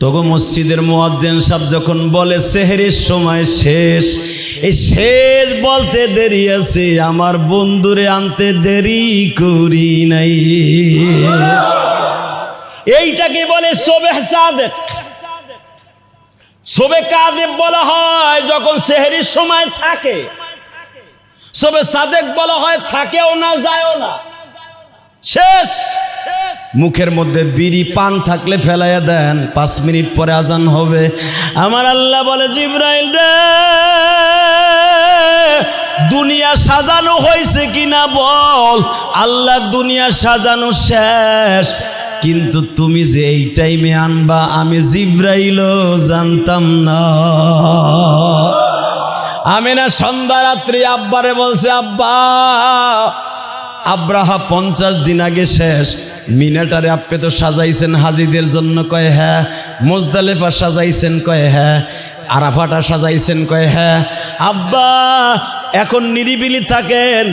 তগো মসজিদের মুয়াজ্জিন সাহেব যখন বলে সেহরির সময় শেষ, এই শেষ বলতে দেরি আছে, আমার বন্ধুরে আনতে দেরি করি নাই। এইটাকে বলে শবে সাদেক। শবে কাযিব বলা হয় যখন সেহরির সময় থাকে, শবে সাদেক বলা হয় থাকেও না যায়ও না, শেষ। মুখের মধ্যে বিড়ি পান থাকলে ফেলাইয়া দেন, 5 মিনিট পরে আজান হবে। আমার আল্লাহ বলে, জিবরাইল রে, দুনিয়া সাজানো হয়েছে কিনা বল। আল্লাহ, দুনিয়া সাজানো শেষ, কিন্তু তুমি যে এই টাইমে আনবা আমি জিবরাইলও জানতাম না। আমিনা সন্ধ্যা রাত্রি আব্বারে বলছে, আব্বা, আব্রাহা 50 দিন আগে শেষ। মিনাটারে আপনি তো সাজাইছেন হাজিদের জন্য, কয় হ্যাঁ। মুজদালিফা সাজাইছেন, কয় হ্যাঁ। আরাফাটা সাজাইছেন, কয় হ্যাঁ। আব্বা, এখন নিরিবিলি থাকেন।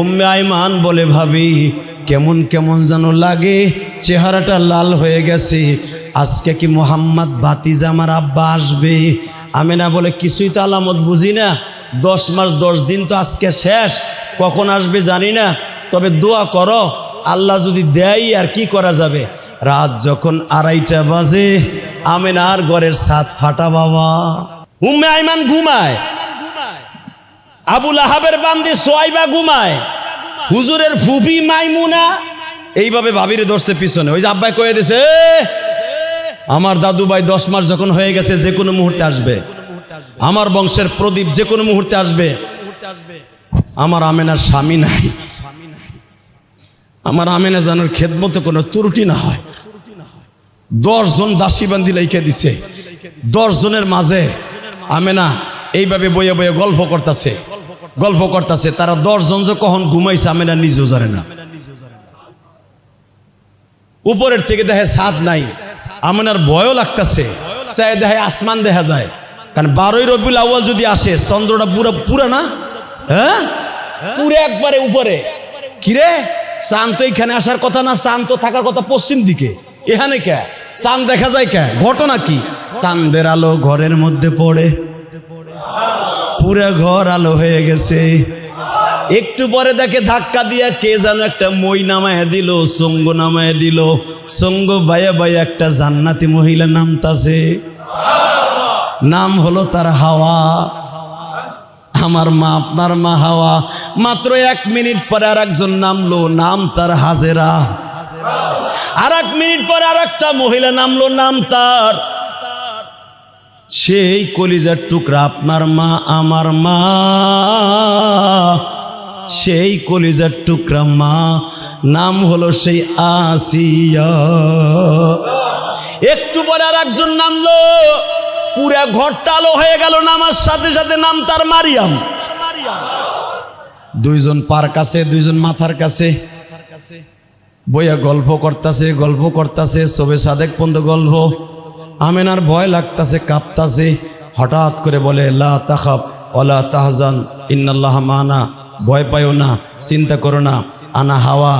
উম্মে আইমান বলে, ভাবি কেমন কেমন যেন লাগে, চেহারাটা লাল হয়ে গেছে, আজকে কি মোহাম্মদ ভাতিজা আমার আব্বা আসবে? আমিনা বলে, কিছুই তো আলামত বুঝি না, 10 মাস 10 দিন তো আজকে শেষ, কখন আসবে জানি না, তবে দোয়া করো, আল্লাহ যদি দেয় আর কি করা যাবে। রাত যখন 2:30 বাজে, আমিনার ঘরের ছাদ ফাটা বাবা। উম্মে আইমান ঘুমায়, আবু লাহাবের বান্দি সোয়াইবা ঘুমায়, হুজুরের ফুফি মাইমুনা এইভাবে ভাবিরে ধরছে পিছনে। ওই যে আব্বাই কয়ে দিছে, আমার দাদু ভাই 10 মাস যখন হয়ে গেছে, যে কোনো মুহূর্তে আসবে, আমার বংশের প্রদীপ যে কোনো মুহূর্তে আসবে। আমার আমেনার স্বামী নাই, আমার আমেনা জানার খেদমতে কোনো ত্রুটি না হয়। 10 জন দাসী বান্দি লাইকে দিছে, 10 জনের মাঝে আমেনা এইভাবে বইয়ে বইয়ে গল্প করতেছে। তারা 10 জন যে কখন ঘুমাইছে আমেনা নিজেও জানে না। উপরের থেকে দেখে ছাদ নাই, আমেনার ভয়ও লাগতেছে, চাই দেখে আসমান দেখা যায়। কারণ 12ই রবিউল আউয়াল যদি আসে, চন্দ্রটা পুরা না, হ্যাঁ পুরো একবারে উপরে। কিরে, চাঁদ তো এখানে আসার কথা না, চাঁদ তো থাকার কথা পশ্চিম দিকে, এখানে কে চাঁদ দেখা যায় কে? ঘটনা কি? চাঁদের আলো ঘরের মধ্যে পড়ে, পুরো ঘর আলো হয়ে গেছে। একটু পরে দেখে ধাক্কা দিয়া কে যেন একটা মই নামায় দিল, সঙ্গ নামায় দিল। সঙ্গ বাইয়া বাইয়া একটা জান্নাতি মহিলা নামতাছে, নাম হলো তার হাওয়া। আমার মা, আপনার মা হাওয়া। মাত্র 1 মিনিট পরে আর একজন নামলো, নাম তার হাজেরা। আর 1 মিনিট পরে আর একটা মহিলা নামলো, নাম তার। সেই কলিজার টুকরা আপনার মা, আমার মা, সেই কলিজার টুকরা মা, নাম হলো সেই আসিয়া। একটু পরে আর একজন নামলো, পুরা ঘরটা আলো হয়ে গেল। নামার সাথে সাথে নাম তার মারিয়াম। 2 জন পার কাছে, 2 জন মাথার কাছে বইয়া গল্প করতেছে। শবে সাদেক পর্যন্ত গল্প। আমেনার ভয় লাগতেছে, কাঁপতাছে। হঠাৎ করে বলে, লা তাখাফ ওয়ালা তাহজান ইন্নাল্লাহা মানা, ভয় পাইও না, চিন্তা করো না, আনা হাওয়া,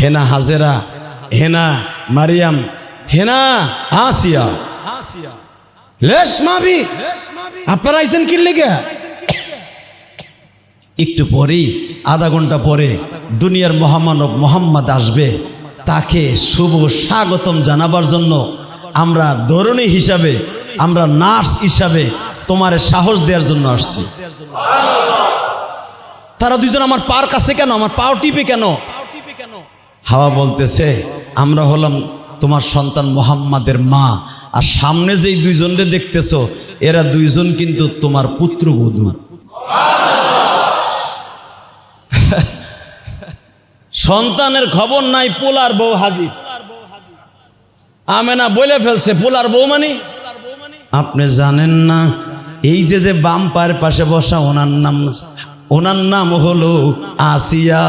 হেনা হাজেরা, হেনা মারিয়াম, হেনা আসিয়া। লেশ মাবি, আপনারা আইছেন কি লেগে? একটু পরেই, আধা ঘন্টা পরে দুনিয়ার মহামানব মোহাম্মদ আসবে। তাকে শুভ স্বাগতম জানাবার জন্য আমরা ধরনী হিসাবে, আমরা নার্স হিসাবে তোমার সাহস দেওয়ার জন্য আসছি। তারা 2 জন আমার পার কাছে কেন, আমার পাও টিপে কেন? হাওয়া বলতেছে, আমরা হলাম তোমার সন্তান মোহাম্মদের মা, আর সামনে যেই 2 জনরে দেখতেছো, এরা 2 জন কিন্তু তোমার পুত্রবধূ। সন্তানের খবর নাই, পোলার বউ হাজির। আমেনা বলে ফেলছে, পোলার বউ মানে? আপনি জানেন না, এই যে বাম পায়ের পাশে বসা, ওনার নাম হলো আসিয়া।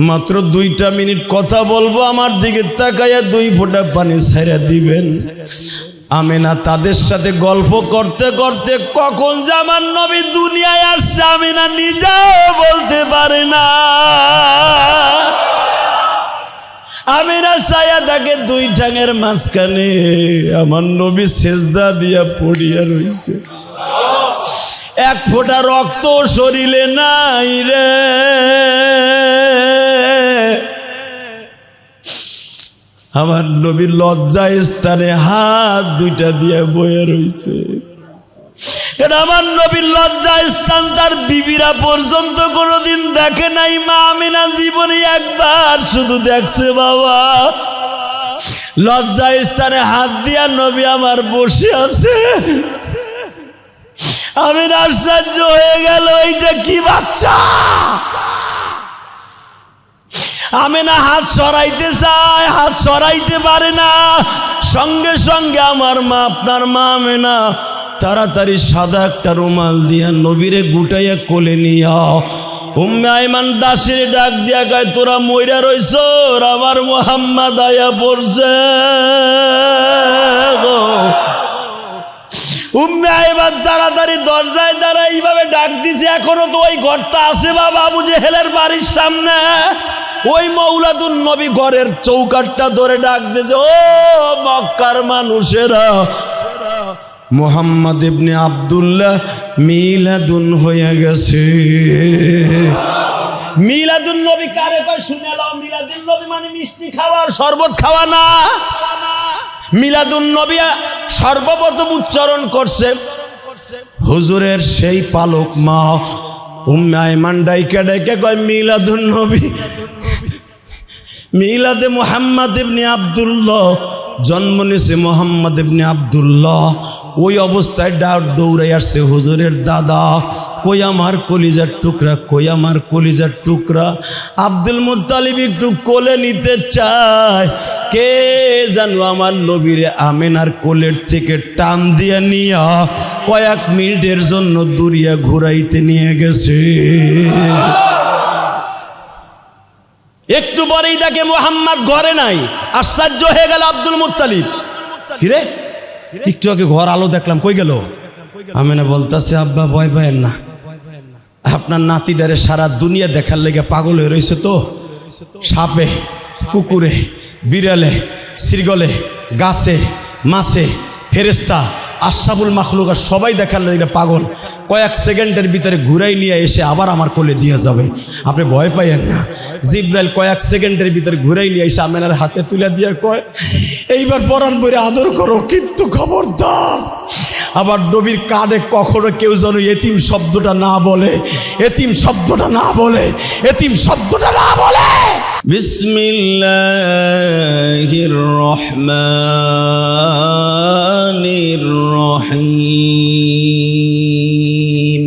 মাত্র 2টা মিনিট কথা বলবো, আমার দিকে তাকাইয়া 2 ফোঁটা পানি ছেড়ে দিবেন। আমেনা তাদের সাথে গল্প করতে করতে কখন যে আমার নবী দুনিয়ায় আসছে আমেনা নিজেও বলতে পারে না। আমিনা ছায়া থাকে দুই ঠ্যাঙের মাঝখানে, আমার নবী সেজদা দিয়া পড়িয়া রইছে, এক ফোঁটা রক্ত শরীরে নাই রে। আমার নবী লজ্জা স্থানে হাত দুইটা দিয়ে বয়ে রইছে। এটা আমার নবীর লজ্জা স্থান তার বিবিরা পর্যন্ত কোনোদিন দেখে নাই। মা আমিনা জীবনে একবার শুধু দেখছে বাবা, লজ্জা স্থানে হাত দিয়া নবী আমার বসে আছে। আমি আশ্চর্য হয়ে গেল, এইটা কি বাচ্চা? আমি না হাত সরাইতে চায়, হাত সরাইতে পারে না। সঙ্গে সঙ্গে আমার মা, আপনার মা আমেনা তাড়াতাড়ি সাদা একটা রুমাল দিয়া নবীরে গুটাইয়া কোলে নিয়া উম্মে আইমান দাসের ডাক দিয়া কয়, তোরা মইরা রইছ, আমার মুহাম্মদ আয়া পড়ছে। উম্মে আইমান তাড়াতাড়ি দরজায় দাঁড়ায় এইভাবে ডাক দিছে, এখনো তো ওই ঘরটা আছে বাবা, আবু জেহেলের বাড়ির সামনে। ওই মৌলাদুন নবী ঘরের চৌকাটটা ধরে ডাক দিয়েছে, ও মক্কার মানুষেরা, মুহাম্মদ ইবনে আব্দুল্লাহ মিলাদুন হয়ে গেছে। মিলাদুন নবী কারে কয় শুনে নাও। মিলাদুন নবী মানে মিষ্টি খাওয়ার, শরবত খাওয়া না। মিলাদুন নবী সর্বপ্রথম উচ্চারণ করছে হুজুরের সেই পালক মা উম্মে আইমান ডাইকা ডাইকা কয়, মিলাদুন নবী, মিলাদে মুহাম্মদ ইবনে আব্দুল্লাহ, জন্ম নিয়েছে মুহাম্মদ ইবনে আব্দুল্লাহ। ওই অবস্থায় দৌড়াই আসছে হুজুরের দাদা, কই আমার কলিজার টুকরা, কই আমার কলিজার টুকরা। আব্দুল মুত্তালিব একটু কোলে নিতে চায়, কে জানো আমার নবীরে আমেনার কোলের থেকে টান দিয়া নিয়া কয়েক মিনিটের জন্য দূরিয়া ঘুরাইতে নিয়ে গেছে। একটু পরেই দেখে মুহাম্মদ ঘরে নাই। আশ্চর্য হয়ে গেল আব্দুল মুত্তালিব, কিরে একটু আগে ঘর আলো দেখলাম, কই গেল? আমেনা বলতাছে, আব্বা ভয় পায়েন না, আপনার নাতিটারে সারা দুনিয়া দেখার লেগে পাগল হয়ে রয়েছে তো, সাপে, কুকুরে, বিড়ালে, শৃগলে, গাছে, মাছে, ফেরেস্তা, আশরাফুল মাখলুকাত সবাই দেখার লেগে পাগল। কয়েক সেকেন্ডের ভিতরে ঘুরাই নিয়ে এসে আবার আমার কোলে দিয়ে যাবে, আপনি ভয় পাইয়েন না। জিব্রাইল কয়েক সেকেন্ডের ভিতরে ঘুরাই নিয়ে এসে আমেনার হাতে তুলে দিয়ে কয়, এইবার পরাণ বইরে আদর করো, কিন্তু খবরদার আবার নবীর কানে কখনো কেউ যেন এতিম শব্দটা না বলে, এতিম শব্দটা না বলে, এতিম শব্দটা না বলে। বিসমিল্লাহির রহমানির রহিম।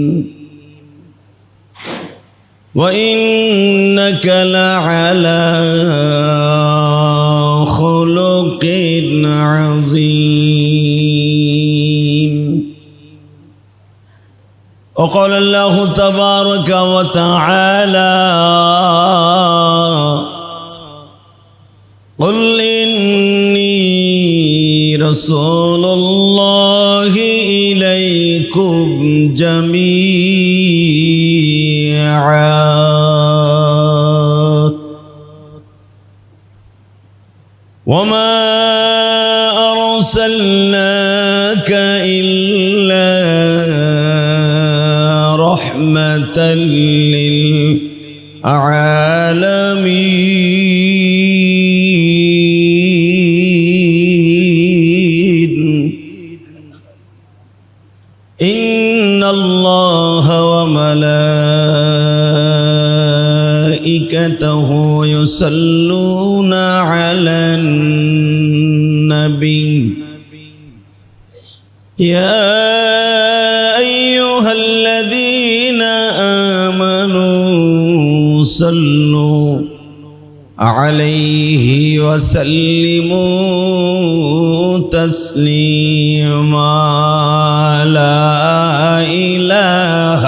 ওয়া ইন্নাকা লাআলা খুলুকিন আযীম। وقال الله تبارك وتعالى قل إني رسول الله إليكم جميعا وما أرسلناك إلا رحمة للعالمين إن الله وملائكته يصلون على النبي يا أيها الذين آمنوا صلوا عليه وسلموا تسليما لا إله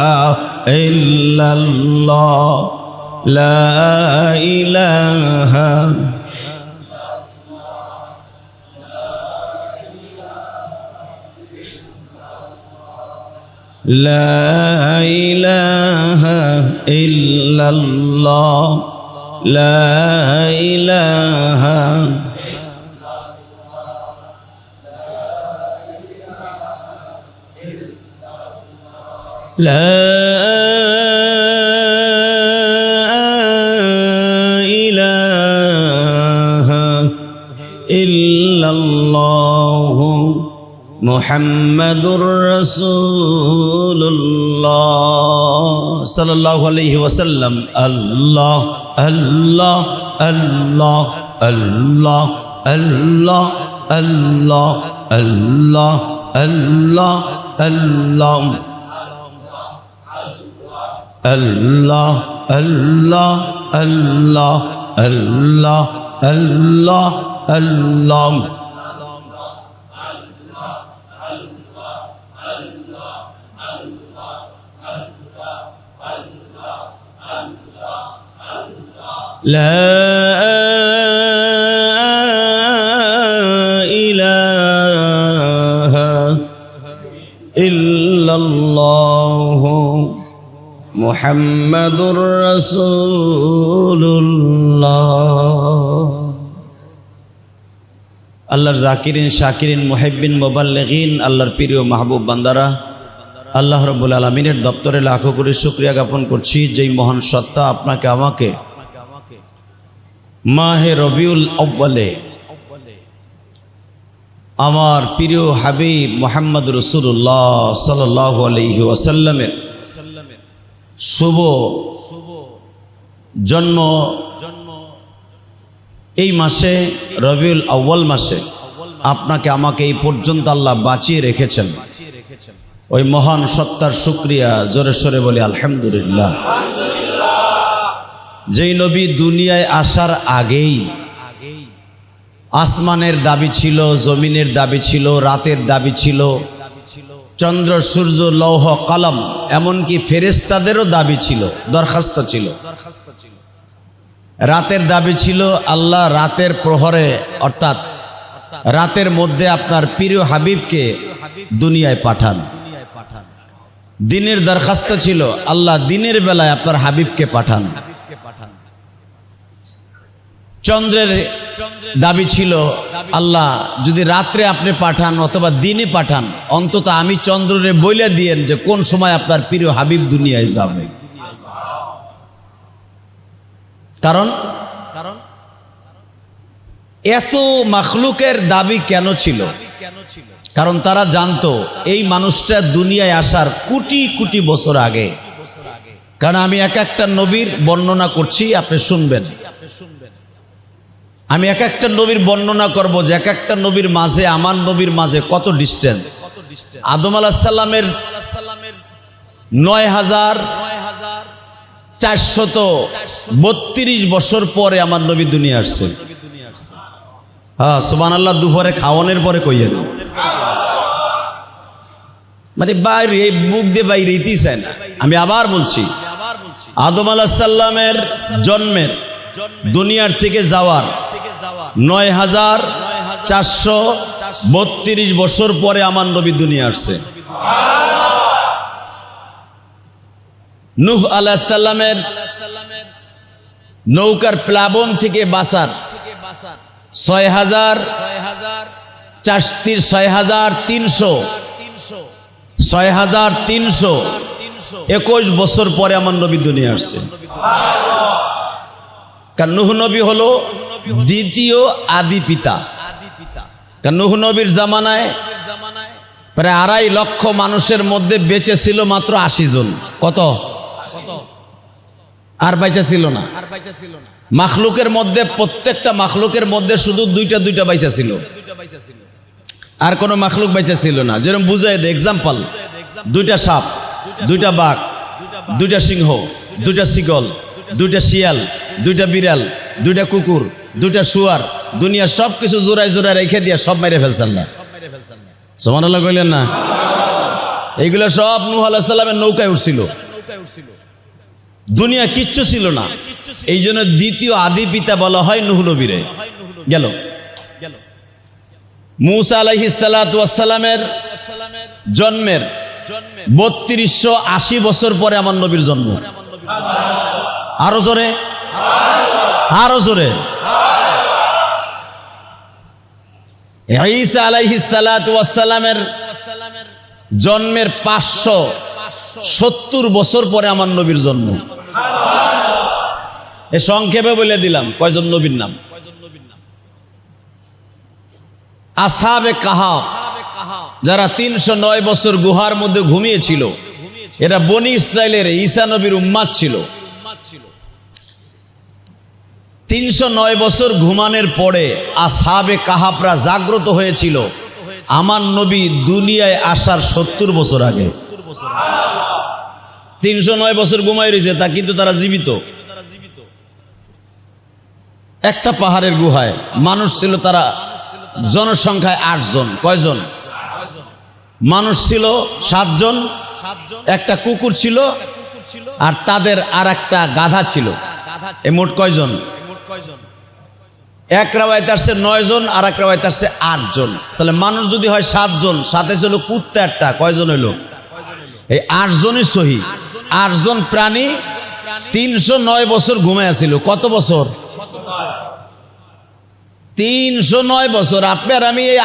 إلا الله لا إله لا إله إلا الله লা ইলাহা লা ইলাহা ইল্লাল্লাহু মুহাম্মাদুর রাসূলুল্লাহ সাল্লাল্লাহু আলাইহি ওয়াসাল্লাম। আল্লাহ আল্লাহ আল্লাহ আল্লাহ আল্লাহ আল্লাহ আল্লাহ আল্লাহ আল্লাহ আল্লাহ আল্লাহ আল্লাহ আল্লাহ আল্লাহ আল্লাহ লা ইলাহা ইল্লাল্লাহু মুহাম্মাদুর রাসূলুল্লাহ। আল্লাহর জাকিরিন শাকিরিন মুহিব্বিন মুবাল্লিগিন, আল্লাহর প্রিয় মাহবুব বান্দারা, আল্লাহ রাব্বুল আলামিনের দপ্তরে লাখো কোটি শুকরিয়া জ্ঞাপন করছি, যেই মহান সত্তা আপনাকে আমাকে মাহে রবিউল আউয়ালে আমার প্রিয় হাবিব মুহাম্মদ রাসূলুল্লাহ সাল্লাল্লাহু আলাইহি ওয়াসাল্লামের শুভ জন্ম এই মাসে রবিউল আউয়াল মাসে আপনাকে আমাকে এই পর্যন্ত আল্লাহ বাঁচিয়ে রেখেছেন। ওই মহান সত্তার শুকরিয়া জোরে সোরে বলি আলহামদুলিল্লাহ। যেই নবী দুনিয়ায় আসার আগেই আসমানের দাবি ছিল, জমিনের দাবি ছিল, রাতের দাবি ছিল, চন্দ্র সূর্য লৌহ কলম এমনকি ফেরেশতাদেরও দাবি ছিল, দরখাস্ত ছিল। রাতের দাবি ছিল আল্লাহ রাতের প্রহরে অর্থাৎ রাতের মধ্যে আপনার প্রিয় হাবিবকে দুনিয়ায় পাঠান। দিনের দরখাস্ত ছিল আল্লাহ দিনের বেলায় আপনার হাবিবকে পাঠান। চন্দ্রের দাবি ছিল আল্লাহ যদি রাত্রে আপনি পাঠান অথবা দিনে পাঠান, অন্তত আমি চন্দ্ররে বলে দিয়েন যে কোন সময় আপনার প্রিয় হাবিব দুনিয়ায় যাবে। কারণ এত মাখলুকের দাবি কেন ছিল? কারণ তারা জানতো এই মানুষটা দুনিয়ায় আসার কোটি কোটি বছর আগে। কারণ আমি এক একটা নবীর বর্ণনা করছি, আপনি শুনবেন। আমি এক একটা নবীর বর্ণনা করব যে এক একটা নবীর মাঝে আমার নবীর মাঝে কত ডিস্টেন্স। আদম আলাইহিস সালামের ৯,৪৩২ বছর পরে আমার নবী দুনিয়া আসছে। হ্যাঁ সুবহানাল্লাহ। দুপুরে খাওয়ানোর পরে কইয়েন মানে বাইরে মুখ দিয়ে বাইরে ইতিছে না। আমি আবার বলছি, আদম আলাইহিস সালামের জন্মের দুনিয়ার থেকে যাওয়ার ৯,৪৩২ বছর পরে আমার নবী দুনিয়া আসছে। নূহ আলাইহিস সালামের নৌকার প্লাবন থেকে বাঁচার ৬,৩২১ বছর পরে আমার নবী দুনিয়া আসছে। কারণ নূহ নবী হলো দ্বিতীয় আদি পিতা। কারণ নূহ নবীর জামানায় প্রায় ২.৫ লক্ষ মানুষের মধ্যে বেঁচে ছিল মাত্র ৮০ জন। কত? আর বাইচা ছিল না। মাখলুকের মধ্যে প্রত্যেকটা মাখলুকের মধ্যে শুধু দুইটা বাইচা ছিল, আর কোনো মাখলুক বাইচা ছিল না। যেরকম বুঝাই দে এক্সাম্পল, 2টা সাপ, 2টা বাঘ, 2টা সিংহ, 2টা শিকল, 2টা শিয়াল, 2টা বিড়াল, 2টা কুকুর, 2টা শুয়ার, দুনিয়া সব কিছু জোড়ায় জোড়ায় রেখে দিয়ে সব মেরে ফেলছেন না। সুবহানাল্লাহ কইলেন না? এইগুলো সব নূহ আলাইহিস সালামের নৌকায় উঠছিল। দুনিয়া কিচ্ছু ছিল না। এই জন্য দ্বিতীয় আদি পিতা বলা হয় নূহ নবীরে। গেল মূসা আলাইহিস সালাতু ওয়াস সালামের জন্মের ৩২৮০ বছর পরে আমার নবীর জন্ম। আরো জোরে আরো জোরে। ঈসা আলাইহিস সালাতু ওয়াস সালামের জন্মের 570 বছর পরে আমার নবীর জন্ম। এ সংক্ষেপে বলে দিলাম কয়জন নবীর নাম। আসহাবে কাহাফ, যারা 309 বছর গুহার মধ্যে ঘুমিয়েছিল, এরা বনি ইসরাইলের ঈসা নবীর উম্মাত ছিল। 309 বছর ঘুমানোর পরে আসহাবে কাহাফরা জাগ্রত হয়েছিল আমার নবী দুনিয়ায় আসার 70 বছর আগে। 309 বছর ঘুমাই রয়েছে, তা কিন্তু তারা জীবিত। একটা পাহাড়ের গুহায় মানুষ ছিল, তারা জনসংখ্যায় 8 জন। কয়জন? মানুষ ছিল 7 জন, একটা কুকুর ছিল, আর তাদের আর একটা গাধা ছিল। এ মোট কয়জন? এক রাওয়ায়াত আসছে 9 জন, আর এক রাওয়ায়াত আসছে 8 জন। তাহলে মানুষ যদি হয় 7 জন, সাথে ছিল কুত্তা একটা, কয়জন হইল? এই 8 জনই সহি। 8 জন প্রাণী 309 বছর ঘুমায় ছিল। কত বছর? 309 বছর। আপনার আমি এই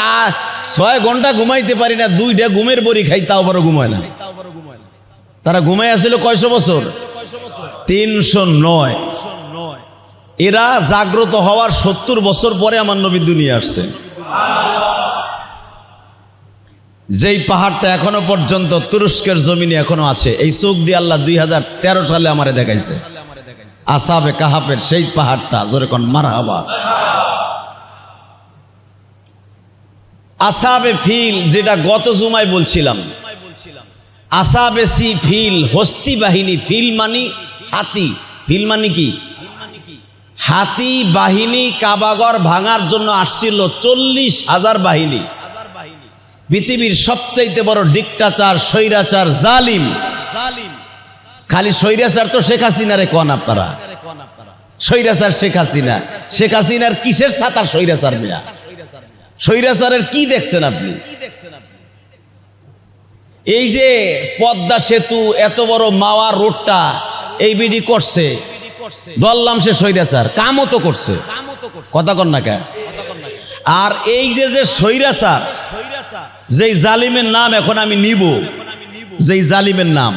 6 ঘন্টা ঘুমাইতে পারি না, 2টা ঘুমের বড়ি খাই, তাও বড় ঘুমায় না। তারা ঘুমাই আসছিল কয়শো বছর? 309। এরা জাগ্রত হওয়ার 70 বছর পরে আমার নবী দুনিয়া আসছে। যেই পাহাড়টা এখনো পর্যন্ত তুরস্কের জমিনে এখনো আছে, এই চোখ দিয়ে আল্লাহ 2013 সালে আমারে দেখাইছে। আসহাবে কাহাফের সেই পাহাড়টা, জোরে কোন মারহাবা। আসহাবে ফিল, যেটা গত জুমায় বলছিলাম, আসহাবে সি ফিল, হস্তি বাহিনী। ফিল মানি হাতি, ফিল মানি কি? হাতি বাহিনী কাবাগর ভাঙার জন্য আসছিল 40,000 বাহিনী। পৃথিবীর সবচাইতে বড় ডিক্টাচার, স্বৈরাচার, জালিম। খালি স্বৈরাচার তো শেখ হাসিনারে কোন আপনারা? স্বৈরাচার শেখ হাসিনা। শেখ হাসিনার কিসের ছাতার স্বৈরাচার মিয়া? স্বৈরাচারের কি দেখছেন আপনি? এই যে পদ্মা সেতু, এত বড় মাওয়া রোডটা এই বিডি করছে, দললাম সে স্বৈরাচার, কামও তো করছে, কথা কন না কে? আর এই যে স্বৈরাচার, যেই জালিমের নাম এখন আমি নিব, যেই জালিমের নাম,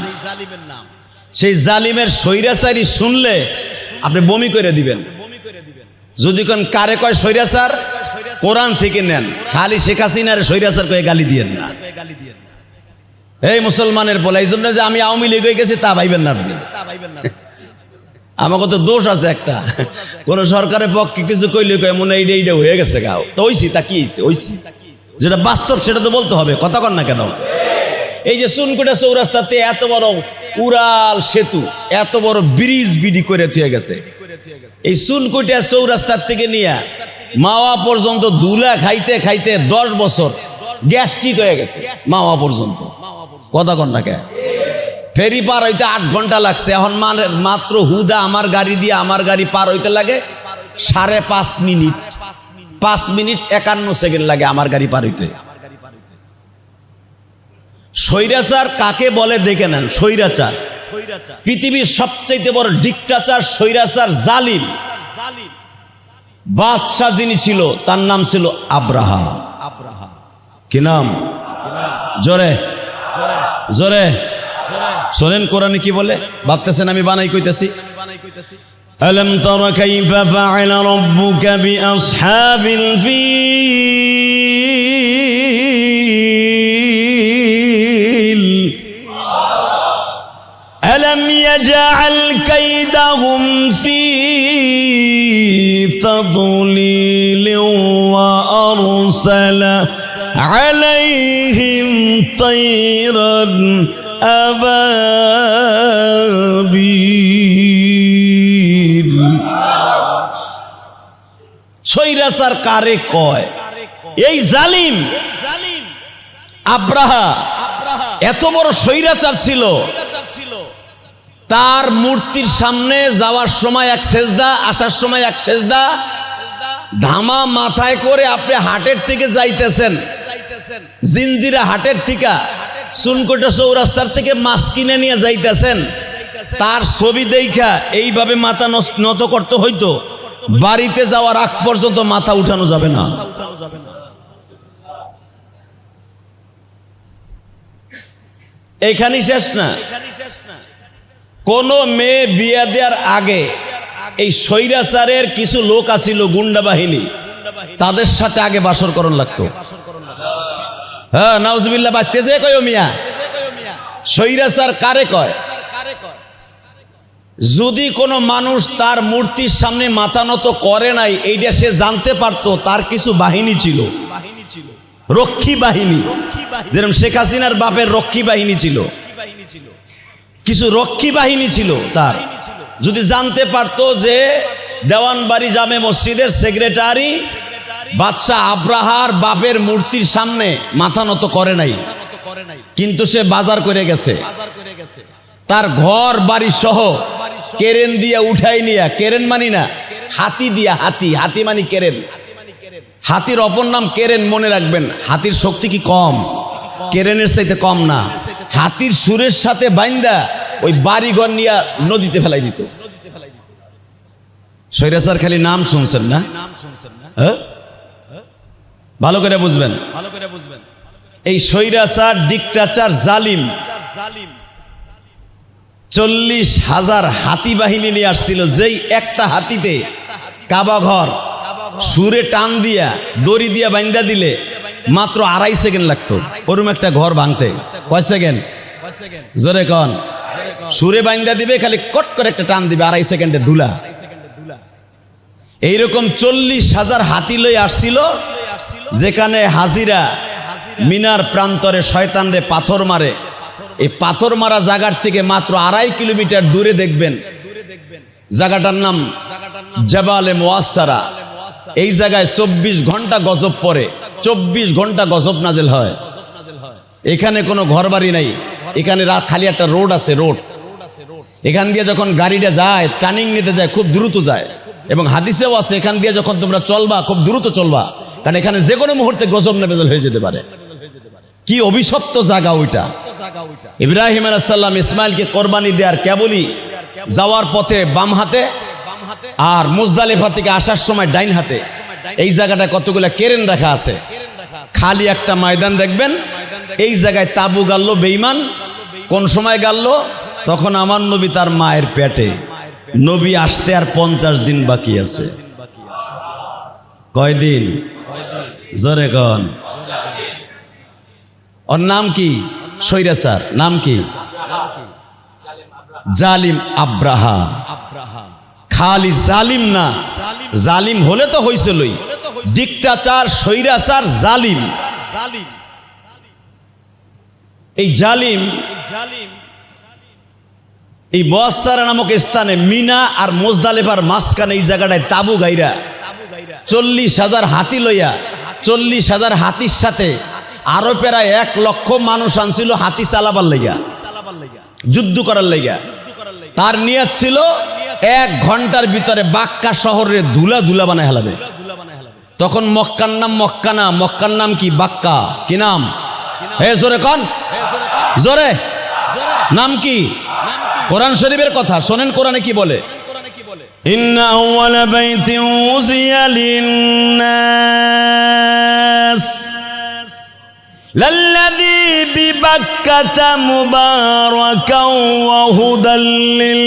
সেই জালিমের স্বৈরাচারই শুনলে আপনি বমি করে দিবেন। যদি কোন কারে কয় স্বৈরাচার, কোরআন থেকে নেন। খালি শেখ হাসিনার স্বৈরাচার কয়ে গালি দিয়েন না। এই মুসলমানের বলে, এই জন্য যে আমি আওয়ামী লীগ হয়ে গেছি তা ভাইবেন না আপনি। আমাকে তো দোষ আছে একটা, কোন সরকারের পক্ষে কিছু কইলে কয় মনে এইটা এইটা হয়ে গেছে গাও, তো ওইছি তা কি হয়েছে, ওইছি যেটা বাস্তব সেটা তো বলতে হবে, কথা কন না কেন? এই যে চুনকুটা চৌরাস্তাতে এত বড় উড়াল সেতু, এত বড় ব্রিজ বিডি করে থুয়ে গেছে। এই চুনকুটা চৌরাস্তার থেকে নিয়ে মাওয়া পর্যন্ত দুলা খাইতে খাইতে 10 বছর গ্যাস্ট্রিক হয়ে গেছে মাওয়া পর্যন্ত, কথা কন না কে? ফেরি পার হইতে 8 ঘন্টা লাগছে। এখন মাত্র হুদা আমার গাড়ি দিয়ে আমার গাড়ি পার হইতে লাগে 5.5 মিনিট, 5 মিনিট 51 সেকেন্ড লাগে আমার গাড়ি পার হইতে। স্বৈরাচার কাকে বলে দেখে নেন। স্বৈরাচার পৃথিবীর সবচেয়ে বড় ডিক্টাচার, স্বৈরাচার, জালিম। বাদশাহ যিনি ছিল তার নাম ছিল আব্রাহা। কি নাম? জোরে জোরে শোনেন কোরআনে কি বলে, ভাবতেছেন আমি বানাই কইতেছি? আলম তারা কাইফা ফাআলা রাব্বুকা বিআসহাবিল ফিল আলম ইয়াজআল কাইদাহুম ফি তাদলিল ওয়া আরসালা আলাইহিম তায়রান আবাবিল। স্বৈরাচার কারে কয়? এই জালিম আব্রাহা এত বড় স্বৈরাচার ছিল, তার মূর্তির সামনে যাওয়ার সময় এক সেজদা, আসার সময় এক সেজদা, ধামা মাথায় করে আপনি হাটের থেকে যাইতেছেন, জিনজিরা হাটের থেকে, চুনকোটা চৌরাস্তার থেকে মাছ কিনে নিয়ে যাইতেছেন, তার ছবি দেখা এইভাবে মাথা নত করতে হইতো, বাড়িতে যাওয়ার আগ পর্যন্ত মাথা উঠানো যাবে না। এখানেই শেষ না, কোন মেয়ে বিয়ে দেওয়ার আগে এই স্বৈরাচারের কিছু লোক আছিল, গুন্ডা বাহিনী, তাদের সাথে আগে বাসরকরণ লাগতো। হ্যাঁ, নাউজুবিল্লাহ, বাচ্চা যে কয় মিয়া, স্বৈরাচার কারে কয়? যদি কোনো মানুষ তার মূর্তির সামনে মাথা নত করে নাই, এইটা সে জানতে পারতো, তার কিছু বাহিনী ছিল, রক্ষী বাহিনী, যেরকম শেখ হাসিনার বাপের রক্ষী বাহিনী ছিল, কিছু রক্ষী বাহিনী ছিল তার। যদি জানতে পারতো যে দেওয়ানবাড়ি জামে মসজিদের সেক্রেটারি বাদশাহ আব্রাহার বাপের মূর্তির সামনে মাথা নত করে নাই, কিন্তু সে বাজার করে গেছে, তার ঘর বাড়ি সহ কেরেন দিয়া উঠাই নিয়া, কেরেন মানি না, হাতি দিয়া, হাতি, হাতি মানি কেরেন, হাতির অপর নাম কেরেন, মনে রাখবেন। হাতির শক্তি কি কম? কেরেনের চাইতে কম না। হাতির সুরের সাথে বাইন্দা ওই বাড়িঘর নিয়া নদীতে ফেলাই দিত। স্বৈরাচার খালি নাম শুনছেন না, ভালো করে বুঝবেন। এই স্বৈরাচার, ডিক্টাচার, জালিম 40,000 হাতি বাহিনী নিয়ে আসছিল। যেই একটা হাতিতে কাবা ঘর সুরে টান দিয়া দড়ি দিয়া বাইন্দা দিলে মাত্র 2.5 সেকেন্ড লাগতো ওরম একটা ঘর ভাঙতে। কয় সেকেন্ড? জোরে কন। সুরে বাইন্দা দিবে, খালি কট করে একটা টান দিবে, 2.5 সেকেন্ডে ধুলা। এইরকম 40,000 হাতি লই আসছিল, যেখানে হাজিরা মিনার প্রান্তরে শয়তানরে পাথর মারে। এই পাথর মারা জায়গার থেকে মাত্র 2.5 কিলোমিটার দূরে দেখবেন জায়গাটার নাম জাবালে মুআসসারা। এই জায়গায় 24 ঘন্টা গজব পড়ে, 24 ঘন্টা গজব নাজেল হয়। এখানে কোনো ঘরবাড়ি নাই, এখানে খালি একটা রোড আছে, রোড। এখান দিয়ে যখন গাড়িটা যায়, টার্নিং নিতে যায়, খুব দ্রুত যায়। এবং হাদিসেও আছে, এখান দিয়ে যখন তোমরা চলবা খুব দ্রুত চলবা, কারণ এখানে যে কোনো মুহূর্তে গজব নাজেল হয়ে যেতে পারে। কি অভিশপ্ত জায়গা ওইটা। ইব্রাহিম আলাইহিস সালাম ইসমাইলকে কোরবানি দেওয়ার কেবলই যাওয়ার পথে বাম হাতে, আর মুজদালিফা থেকে আসার সময় ডাইন হাতে। এই জায়গাটা কতগুলা কেরেন রাখা আছে, খালি একটা ময়দান দেখবেন। এই জায়গায় তাবু গাললো বেঈমান। কোন সময় গাললো? তখন আমার নবী তার মায়ের পেটে। নবী আসতে আর 50 দিন বাকি আছে। কয়দিন? জোরে কন। ওর নাম কি? স্বৈরাচার। নাম কি? জালিম আব্রাহা। খালি জালিম না, জালিম হলে তো হইছিলই, ডিক্টাচার, স্বৈরাচার, জালিম। এই জালিম এই মুআসসারা নামক স্থানে মিনা আর মুজদালিফার মাঝখানে এই জায়গাটায় তাবু গাইরা 40,000 হাতি লইয়া, 40,000 হাতির সাথে আরো প্রায় 1 লক্ষ মানুষ আনছিল হাতি চালাবার লাইগা, যুদ্ধ করার লাইগা। তার নিয়ত ছিল 1 ঘন্টার ভিতরে বাক্কা শহরে ধুলা ধুলা বানায় হেলাবে। তখন মক্কার নাম মক্কা না, মক্কার নাম কি? বাক্কা। কি নাম? হে জোরে কন, জোরে। নাম কি? কোরআন শরীফের কথা শোনেন, কোরআনে কি বলে? ইন্না আউওয়ালা বাইতিন উযিয়া লিন-নাস লাল্লাযী বিবাক্কাতা মুবারাকাও ওয়া হুদাল লিল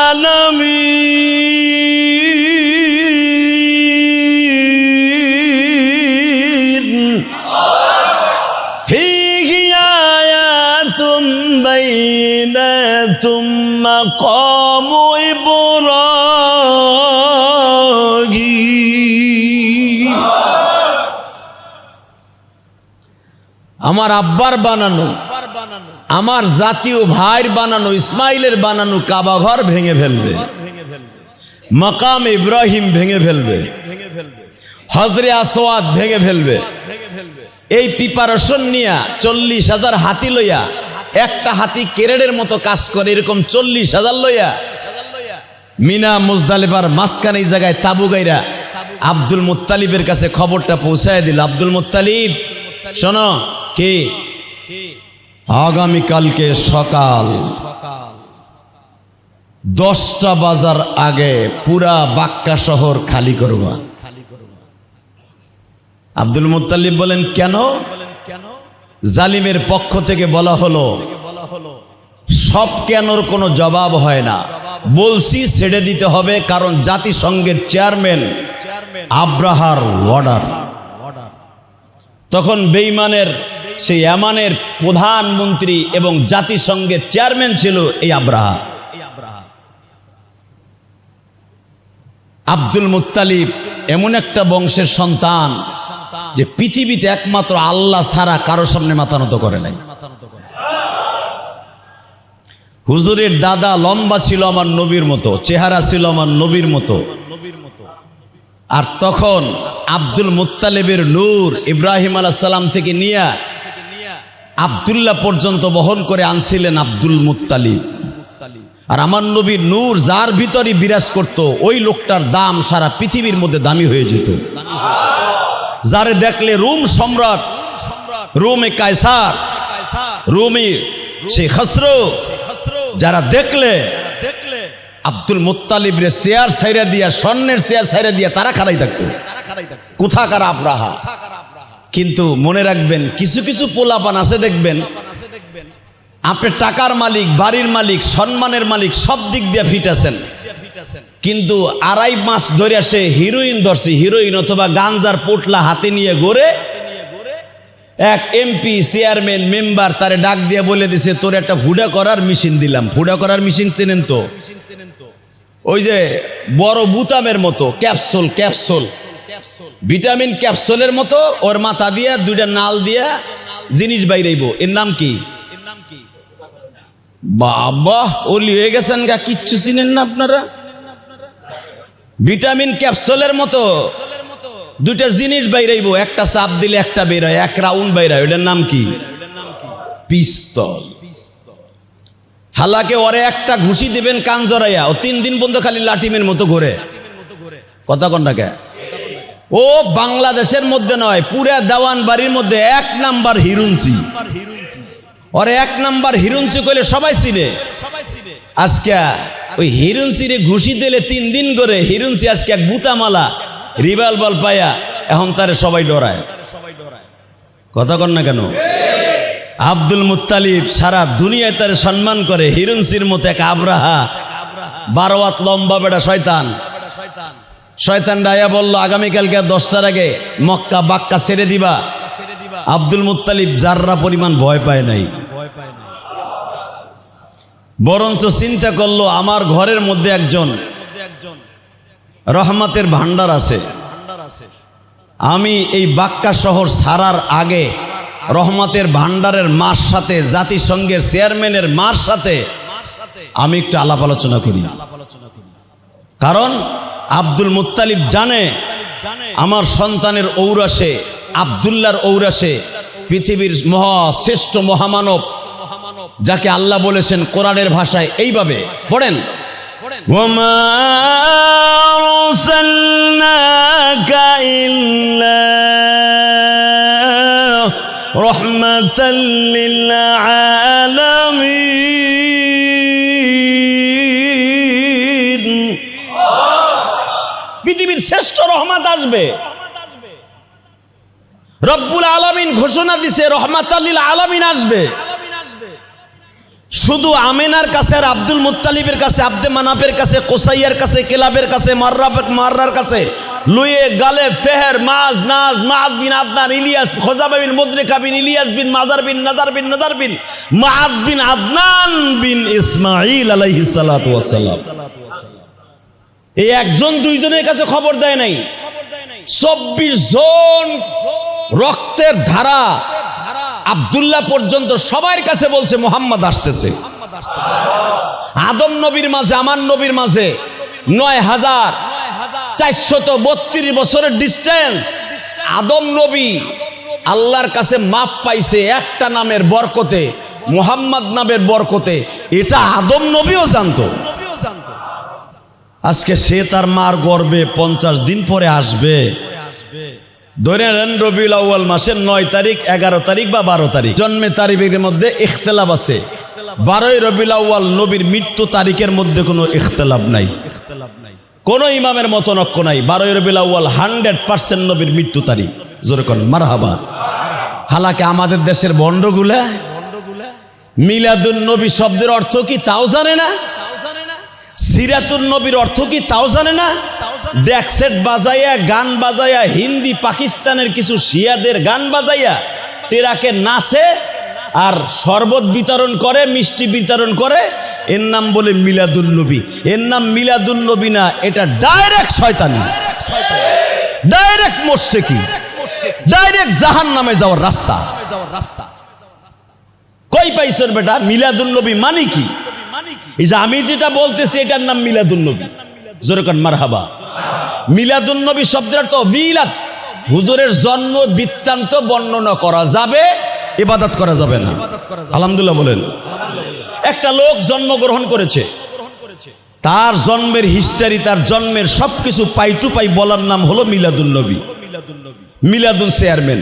আলামিন ফীহি আয়াতুম বাইনাতুম মাকামু ইব্রাহিম। আমার আব্বার বানানো, আমার জাতীয় ভাইয়ের বানানো, ইসমাইলের বানানো কাবা ঘর ভেঙে ফেলবে, মাকাম ইব্রাহিম ভেঙে ফেলবে, হজরে আসওয়াদ ভেঙে ফেলবে। এই প্রিপারেশন নিয়া 40,000 হাতি লইয়া, একটা হাতি কেরেডের মতো কাজ করে, এরকম 40,000 লইয়া মিনা মুজদালিফার মাঝখানে এই জায়গায় তাবু গাইরা আব্দুল মুত্তালিবের কাছে খবরটা পৌঁছায় দিল। আব্দুল মুত্তালিব শোনো, কি আগামীকালকে সকাল 10টা বাজার আগে পুরা বাক্কা শহর খালি করবা। আব্দুল মুত্তালিব বলেন, কেন? জালিমের পক্ষ থেকে বলা হলো, সব কেনর কোনো জবাব হয় না, বলছি ছেড়ে দিতে হবে, কারণ জাতিসংঘের চেয়ারম্যান আব্রাহার অর্ডার। তখন বেঈমানের সেই ইয়ামানের প্রধানমন্ত্রী এবং জাতিসংঘের চেয়ারম্যান ছিল এই আব্রাহা। আব্দুল মুত্তালিব এমন একটা বংশের সন্তান যে পৃথিবীতে একমাত্র আল্লাহ ছাড়া কারো সামনে মাথা নত করে নাই। হুজুরের দাদা লম্বা ছিল আমার নবীর মতো, চেহারা ছিল আমার নবীর মতো। আর তখন আব্দুল মুত্তালিবের নূর ইব্রাহিম আলাইহিস সালাম থেকে নিয়ে আব্দুল্লাহ পর্যন্ত বহন করে আনছিলেন আব্দুল মুত্তালিব। আর আমার নবীর নূর যার ভিতরে বিরাজ করত, ওই লোকটার দাম সারা পৃথিবীর মধ্যে দামি হয়ে যেত। যারে দেখলে রোম সম্রাট, রোমে কায়সার, রোমে সেই খসরো, যারা দেখলে আব্দুল মুত্তালিব রে চেয়ার ছাইরা দিয়া, স্বর্ণের চেয়ার ছাইরা দিয়া তারা খাড়াই থাকতো। কোথাকার আব্রাহা। কিন্তু মনে রাখবেন, কিছু কিছু পোলাপান আছে দেখবেন, আপনি টাকার মালিক, বাড়ির মালিক, সম্মানের মালিক, সব দিক দিয়ে ফিট আছেন, কিন্তু 2.5 মাস ধরে সে হিরোইন ধরছে, হিরোইন অথবা গাঞ্জার পোটলা হাতে নিয়ে ঘুরে। এক এমপি, চেয়ারম্যান, মেম্বার তারে ডাক দিয়ে বলে দিছে, তোর একটা ফুডা করার মেশিন দিলাম। ফুডা করার মেশিন চেনেন তো? ওই যে বড় বুতামের মতো ক্যাপসুল, ক্যাপসুল, ভিটামিন ক্যাপসুলের মতো, ওর মাথা দিয়া 2টা নাল দিয়া জিনিস বাইরেইব। এর নাম কি? বাবা, ওলি হয়ে গেছেন গা, কিচ্ছু চিনেন না আপনারা। ভিটামিন ক্যাপসুলের মতো 2টা জিনিস বাইরেইব, একটা চাপ দিলে একটা বের হয়, এক রাউন্ড বাইর হয়। ওটার নাম কি? পিস্তল। হালাকে ওরে একটা ঘুষি দিবেন কান জড়াইয়া, ও 3 দিন পর্যন্ত খালি লাঠিমের মতো ঘুরে। কথা কন্যাকে ও বাংলাদেশের মধ্যে নয়, পুরা দেওয়ান বাড়ির মধ্যে 1 নাম্বার হিরুঞ্চি। ওরে 1 নাম্বার হিরুঞ্চি কইলে সবাই চিনে। আজকে ওই হিরুঞ্চিরে ঘুষি দিলে 3 দিন করে হিরুঞ্চি আজকে এক বুতামালা রিভলভার পায়া এখন তারে সবাই ডরায়। কথা কন না কেন? আব্দুল মুত্তালিব সারা দুনিয়ায় তারে সম্মান করে। হিরুঞ্চির মতো এক আব্রাহা, 12 হাত লম্বা বেটা শয়তান। শয়তান ডায়া বলল, আগামীকালকে 10টার আগে মক্কা বাক্কা ছেড়ে দিবা। আব্দুল মুত্তালিব যাররা পরিমাণ ভয় পায় নাই, বরঞ্চ চিন্তা করলো, আমার ঘরের মধ্যে একজন রহমতের ভান্ডার আছে। আমি এই বাক্কা শহর ছাড়ার আগে রহমতের ভান্ডারের মার সাথে, জাতিসংঘের চেয়ারম্যানের মার সাথে আমি একটু আলাপ আলোচনা করি। কারণ আব্দুল মুত্তালিব জানে আমার সন্তানের ঔরাসে, আব্দুল্লাহর ঔরাসে পৃথিবীর শ্রেষ্ঠ মহামানব, যাকে আল্লাহ বলেছেন কোরআনের ভাষায় এইভাবে, পড়েন, ওমা আরসালনাকা ইল্লা রাহমাতাল লিল আলামিন। পৃথিবীর শ্রেষ্ঠ রহমত আসবে। রব্বুল আলামিন ঘোষণা দিছে রহমাতাল লিল আলামিন আসবে। শুধু আমেনার কাছে আর আব্দুল মুত্তালিবের কাছে, আব্দে মানাফের কাছে, কোসাইয়ার কাছে, কেলাবের কাছে, মাররার কাছে, লুয়ে গালে ফেহের মাজ নাজ মাদ বিন আদনান ইলিয়াস খোজাবা বিন মুদরিকা বিন ইলিয়াস বিন মাদার বিন নাদার বিন নাদার বিন মাদ বিন আদনান বিন ইসমাঈল আলাইহিস সালাতু ওয়াস সালাম, এই একজন দুইজনের কাছে খবর দেয় নাই। 24 জন রক্তের ধারা আব্দুল্লাহ পর্যন্ত সবার কাছে বলছে মুহাম্মদ আসতেছে। আদম নবীর মাঝে আমার নবীর মাঝে 9432 বছরের ডিস্টেন্স। আদম নবী আল্লাহর কাছে মাপ পাইছে একটা নামের বরকতে, মুহাম্মদ নামের বরকতে। এটা আদম নবীও জানতো। আজকে সে তার মার গর্ভে 50 দিন পরে আসবে, ধরে নেন রবিউল আউয়াল মাসের 9 তারিখ, 11 তারিখ বা 12 তারিখ, জন্মের তারিখের মধ্যে ইখতিলাফ আছে। 12ই রবিউল আউয়াল নবীর মৃত্যু তারিখের মধ্যে কোনো ইখতিলাফ নাই, কোন ইমামের মতনক্য নাই। 12ই রবিউল আউয়াল 100% নবীর মৃত্যু তারিখ। জোরে কোন মারহাবা। হালাকে আমাদের দেশের ভণ্ডগুলা মিলাদুন নবী শব্দের অর্থ কি তাও জানে না, সিরাতুন নবীর অর্থ কি তাও জানে না। ডেকসেট বাজাইয়া, গান বাজাইয়া, হিন্দি পাকিস্তানের কিছু শিয়াদের গান বাজাইয়া টেরাকে নাচে আর শরবত বিতরণ করে, মিষ্টি বিতরণ করে, এর নাম বলে মিলাদুন নবী। এর নাম মিলাদুন নবী না, এটা ডাইরেক্ট শয়তানি, ডাইরেক্ট মুশরিকি, ডাইরেক্ট জাহান্নামে যাওয়ার রাস্তা। কই পাইছেন বেটা? মিলাদুন নবী মানে কি? এই যে আমি যেটা বলতেছি এটার নাম মিলাদুন নবী। জোরে কোন মারহাবা। মিলাদুন নবী শব্দের অর্থ মিলাদ, হুজুরের জন্ম বৃত্তান্ত বর্ণনা করা যাবে, ইবাদত করা যাবে না। আলহামদুলিল্লাহ বলেন। একটা লোক জন্মগ্রহণ করেছে, তার জন্মের হিস্টরি, তার জন্মের সবকিছু পাই টু পাই বলার নাম হলো মিলাদুন নবী। মিলাদুন চেয়ারম্যান,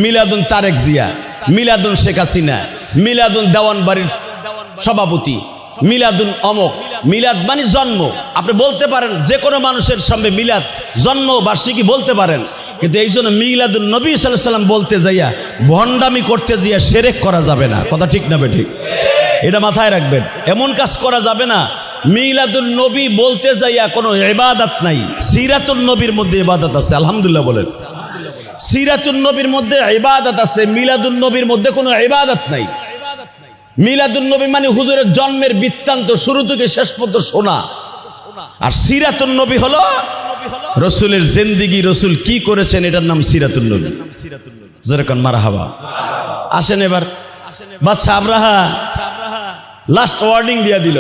মিলাদুন তারেক জিয়া, মিলাদুন শেখ হাসিনা, মিলাদুন দেওয়ানবাড়ির সভাপতি, মিলাদুন অমক। মিলাদ মানে জন্ম। আপনি বলতে পারেন যে কোনো মানুষের সামনে মিলাদ জন্ম বার্ষিকী বলতে পারেন, কিন্তু এই জন্য মিলাদুন নবী সাল্লাল্লাহু আলাইহি ওয়াসাল্লাম বলতে যাইয়া ভণ্ডামি করতে যাইয়া শিরক করা যাবে না। কথা ঠিক না বেঠিক? এটা মাথায় রাখবেন। এমন কাজ করা যাবে না। মিলাদুন নবী বলতে যাইয়া কোনো ইবাদত নাই। সিরাতুন নবীর মধ্যে ইবাদত আছে। আলহামদুলিল্লাহ বলেন। সিরাতুন নবীর মধ্যে ইবাদত আছে, মিলাদুন নবীর মধ্যে কোনো ইবাদত নাই। মিলাদুন নবী মানে হুজুরের জন্মের বৃত্তান্ত শুরু থেকে শেষ পর্যন্ত শোনা, আর সিরাতুন নবী হলো রসুলের জিন্দেগি, রসুল কি করেছেন, এটার নাম সিরাতুন নবী। যেরকম মারহাবা। আসেন এবার বাদশা আবরাহা লাস্ট ওয়ার্নিং দিয়া দিল।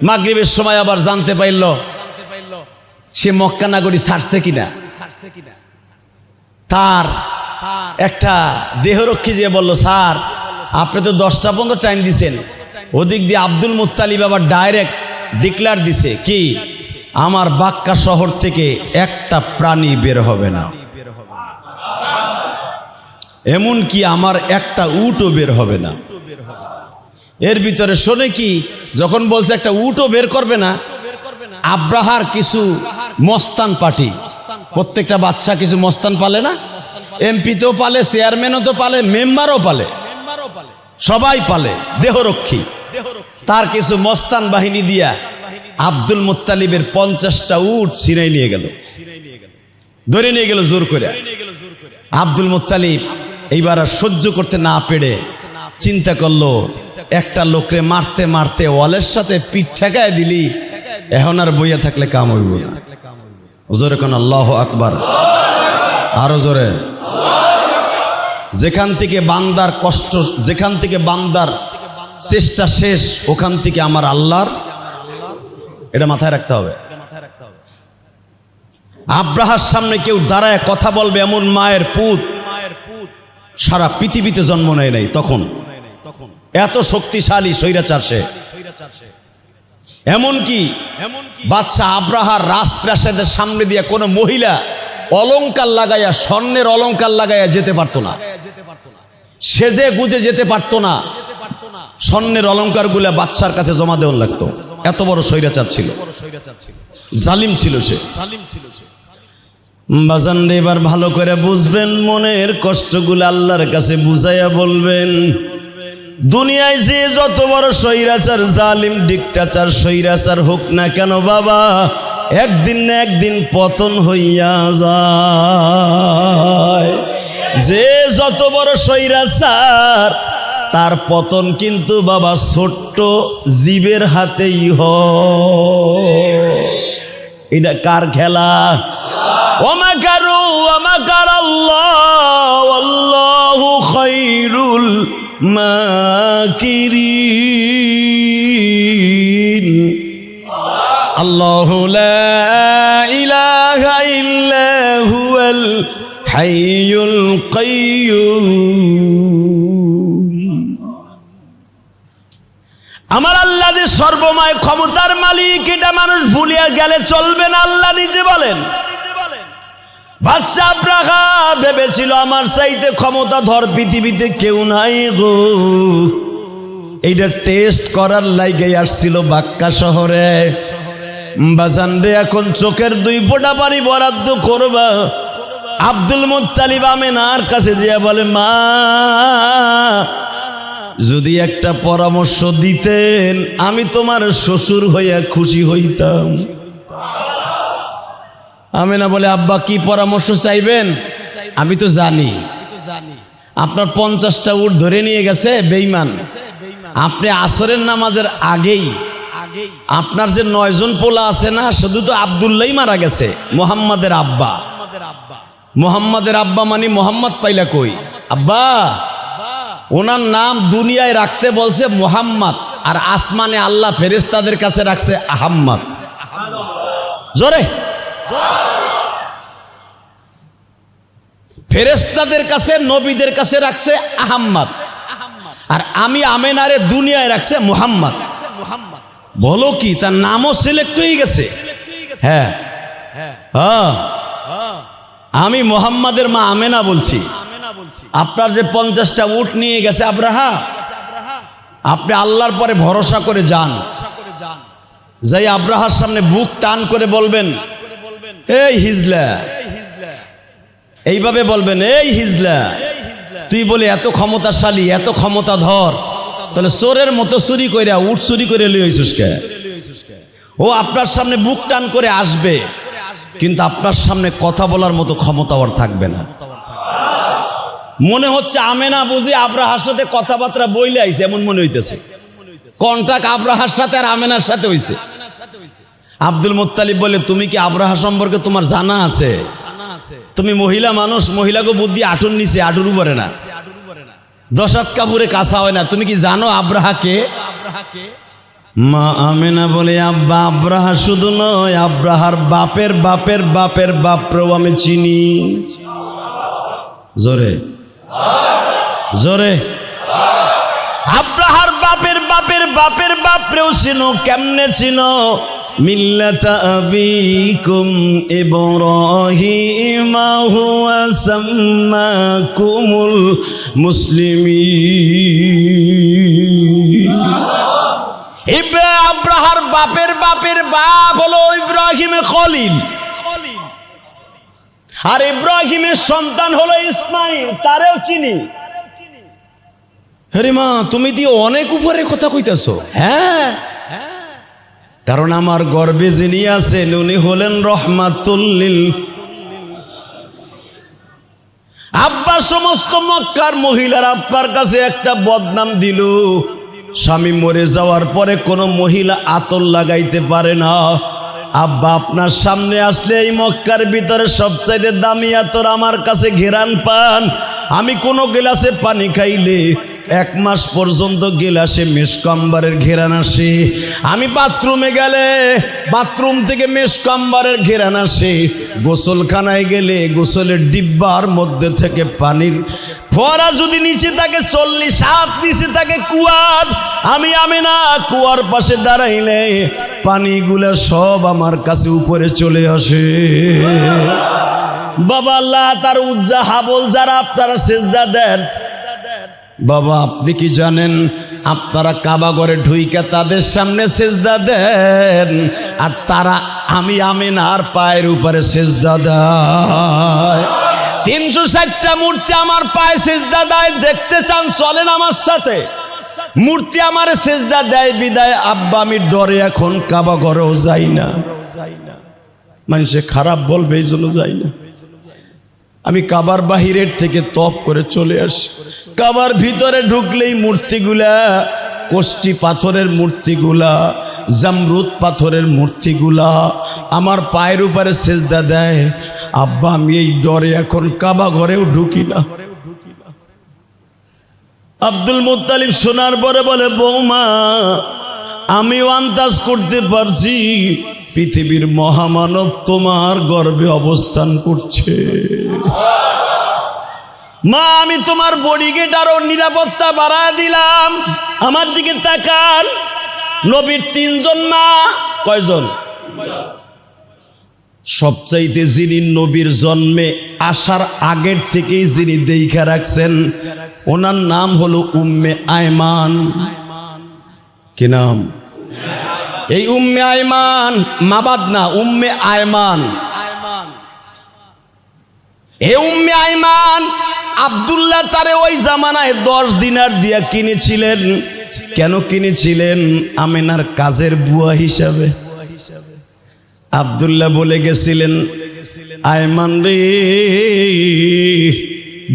মাগরিবের সময় আবার জানতে পারল সে মক্কা নগরী ছাড়ছে কিনা। তার একটা দেহরক্ষী যে বলল, স্যার আপনি তো 10টা পর্যন্ত টাইম দিছেন, ওদিক দিয়ে আব্দুল মুত্তালিব আবার ডাইরেক্ট ডিক্লার দিছে কি, আমার বাক্কা শহর থেকে একটা প্রাণী বের হবে না, এমন কি আমার একটা উটও বের হবে না। এর ভিতরে শোনে কি, যখন বলছে একটা উটও বের করবে না, আব্রাহার কিছু মস্তান পার্টি, প্রত্যেকটা বাদশা কিছু মস্তান পালে না, এমপি তো পালে, চেয়ারম্যানও তো পালে, মেম্বারও পালে, সবাই পালে, দেহরক্ষী। তার কিছু মস্তান বাহিনী দিয়া আব্দুল মুত্তালিবের 50টা উট ছিনাই নিয়ে গেল, ধরে নিয়ে গেল জোর করে। আব্দুল মুত্তালিব এইবার আর সহ্য করতে না পেরে চিন্তা করলো, একটা লোকরে মারতে মারতে ওয়ালের সাথে পিঠ ঠেকায় দিলি, এখন আর বইয়া থাকলে কাম হইব না। জোরে কোন আল্লাহু আকবার, আরো জোরে। যেখান থেকে বান্দার কষ্ট, যেখান থেকে বান্দার চেষ্টা শেষ, ওখান থেকে আমার আল্লাহর, এটা মাথায় রাখতে হবে। আব্রাহার সামনে কেউ দাঁড়ায় কথা বলবে এমন মায়ের পুত সারা পৃথিবীতে জন্ম নেয় নাই তখন। এত শক্তিশালী স্বৈরাচার সে। এমনকি বাদশা আব্রাহার রাজপ্রাসাদের সামনে দিয়ে কোনো মহিলা অলংকার লাগাইয়া, স্বর্ণের অলংকার লাগাইয়া যেতে পারতো না, সেজে গুজে যেতে পারতো না। স্বর্ণের অলংকার গুলা বাদশার কাছে জমা দেওয়ার লাগতো। এত বড় স্বৈরাচার ছিল, জালিম ছিল সে। বাজান এবার ভালো করে বুঝবেন, মনের কষ্টগুলো আল্লাহর কাছে বুঝাইয়া বলবেন। দুনিয়ায় যে যত বড় স্বৈরাচার, জালিম, ডিক্টাচার, স্বৈরাচার হোক না কেন বাবা, একদিন না একদিন পতন হইয়া যায়। যে যত বড় স্বৈরাচার, তার পতন কিন্তু বাবা ছোট্ট জীবের হাতেই হয়। এটা কার খেলা? ওয়ামাকারু ওয়ামাকারাল্লাহু আল্লাহু খায়রুল মাকিরিন। আল্লাহু লা ইলাহা ইল্লা হুয়াল হাইয়ুল কাইয়্যুম। আমার আল্লাহ যে সর্বময় ক্ষমতার মালিক, এটা মানুষ ভুলিয়া গেলে চলবে না। আল্লাহ নিজে বলেন, বাদশা আব্রাহা ভেবেছিল আমার চাইতে ক্ষমতাধর পৃথিবীতে কেউ নাই গো। এইটা টেস্ট করার লাইগে আসছিল বাক্কা শহরে। বাজান রে, এখন চোখের 2 ফোঁটা পানি বরাদ্দ করবা। আব্দুল মুত্তালিব আমেনার কাছে যেয়ে বলে, মা যদি একটা পরামর্শ দিতেন আমি তোমার শ্বশুর হইয়া খুশি হইতাম। আমেনা বলে, আব্বা কি পরামর্শ চাইবেন? আমি তো জানি আপনার 50টা উট ধরে নিয়ে গেছে বেঈমান। আপনি আসরের নামাজের আগেই আপনার যে 9 জন পোলা আছে না, শুধু তো আব্দুল্লাহ মারা গেছে, মোহাম্মদের আব্বা। মোহাম্মদের আব্বা মানে মোহাম্মদ পাইলা কই? আব্বা ওনার নাম দুনিয়ায় রাখতে বলছে মোহাম্মদ, আর আসমানে আল্লাহ ফেরেশতাদের কাছে রাখছে আহাম্মদ। জোরে, ফেরেশতাদের কাছে নবীদের কাছে রাখছে আহাম্মদ, আর আমি আমেনারে দুনিয়ায় রাখছে মোহাম্মদ। বলো কি, তার নামও সিলেক্ট হয়ে গেছে। হ্যাঁ হ্যাঁ, আমি মোহাম্মদের মা আমেনা বলছি। আপনার যে 50টা উট নিয়ে গেছে আব্রাহা, আপনি আল্লাহর পরে ভরসা করে যান। যাই আব্রাহার সামনে বুক টান করে বলবেন, এই হিজলা, এইভাবে বলবেন, এই হিজলা তুই বলে এত ক্ষমতাশালী, এত ক্ষমতাধর, তাহলে চোরের মতো চুরি করে উট চুরি করে লই হইছিস কে? ও আপনার সামনে বুক টান করে আসবে, কিন্তু আপনার সামনে কথা বলার মতো ক্ষমতা ওর থাকবে না। মনে হচ্ছে আমেনা বুঝি আব্রাহার সাথে কথাবার্তা বইলে আইছে, এমন মনে হইতেছে। কন্টাক্ট আব্রাহার সাথে আর আমেনার সাথে হইছে। আব্দুল মুত্তালিব বলে, তুমি কি আব্রাহা সম্পর্কে তোমার জানা আছে? তুমি মহিলা মানুষ, মহিলাকে বুদ্ধি আটুর নিচে, আটুর উপরে না, 10 হাত কাপড়ে কাঁচা হয় না। তুমি কি জানো আব্রাহাকে? মা আমেনা বলে, আব্বা আব্রাহা শুধু নয়, আব্রাহার বাপের বাপের বাপের বাপরেও আমি চিনি। জোরে জোরে, আব্রাহার বাপের বাপের বাপের বাপরেও চিনো। কেমনে চিনো? মিল্লাতা আবিকুম ইব্রাহিম হুয়া সাম্মাকুমুল মুসলিমিন। আব্রাহার বাপের বাপের বাপ হলো ইব্রাহিমে খলিল, আর ইব্রাহিমের সন্তান হলো ইসমাইল, তারেও চিনি। আরে মা, তুমি দিয়ে অনেক উপরে কথা কইতেছো। হ্যাঁ, কারণ আমার গর্বে যিনি আছেন উনি হলেন রহমাতুল্লিল। আব্বা সমস্ত মক্কার মহিলার আব্বার কাছে একটা বদনাম দিল, স্বামী মরে যাওয়ার পরে কোনো মহিলা আতর লাগাইতে পারে না। আব্বা আপনার সামনে আসলে এই মক্কার ভিতরে সবচাইতে দামি আতর আমার কাছে ঘেরান পান। আমি কোনো গেলাসে পানি খাইলে 1 মাস পর্যন্ত গেলাসে মেশকাম্বারের ঘেরান আসে। আমি বাথরুমে গেলে বাথরুম থেকে মেশকাম্বারের ঘেরান আসে। গোসলখানায় গেলে গোসলের ডিব্বার মধ্যে থেকে পানির ফোয়ারা যদি নিচে থাকে 40 হাত নিচে থাকে কুয়ার, আমি আমেনা কুয়ার পাশে দাঁড়াইলে পানিগুলো সব আমার কাছে উপরে চলে আসে। বাবা আল্লাহ তার উজ্জা হাবল যারা আপনারা সেজদা দেন, বাবা আপনি কি জানেন আপনারা কাবা ঘরে ঢুইকা তাদের সামনে সেজদা দেন, আর তারা আমি আমেনার পায়ের উপরে সেজদা দেয়। 360টা মূর্তি আমার পায়ে সেজদা দেয়। দেখতে চান? চলেন আমার সাথে। মূর্তি আমার সেজদা দেয় বিদায় আব্বা আমি ডরে এখন কাবা ঘরেও যাই না। মানুষে খারাপ বলবে এই জন্য যাই না। আমি কাবার বাহিরের থেকে তপ করে চলে আসি। কাবার ভিতরে ঢুকলেই মূর্তিগুলা, কোষ্টি পাথরের মূর্তিগুলা, জামরুদ পাথরের মূর্তিগুলা আমার পায়ের উপরে সেজদা দেয়। আব্বা আমি এই ডরে এখন কাবা ঘরেও ঢুকি না। আব্দুল মুত্তালিব শোনার পরে বলে, বৌমা আমিও আন্দাজ করতে পারছি পৃথিবীর মহামানব তোমার গর্ভে অবস্থান করছে। মা আমি তোমার বডিগার্ড আরো নিরাপত্তা বাড়ায় দিলাম। আমার দিকে তাকান, নবীর 3 জন মা। কয়জন? সবচাইতে যিনি নবীর জন্মে আসার আগের থেকেই যিনি দেইখা রাখছেন ওনার নাম হলো উম্মে আয়মান। কি নাম? এই উম্মে আয়মান মাবাদ না, উম্মে আয়মান। এই উম্মে আয়মান আব্দুল্লাহ তারে ওই জামানায় 10 দিনার দিয়া কিনেছিলেন। কেন কিনেছিলেন? আমেনার কাজের বুয়া হিসাবে। আব্দুল্লাহ বলে গেছিলেন, আয়মান রে,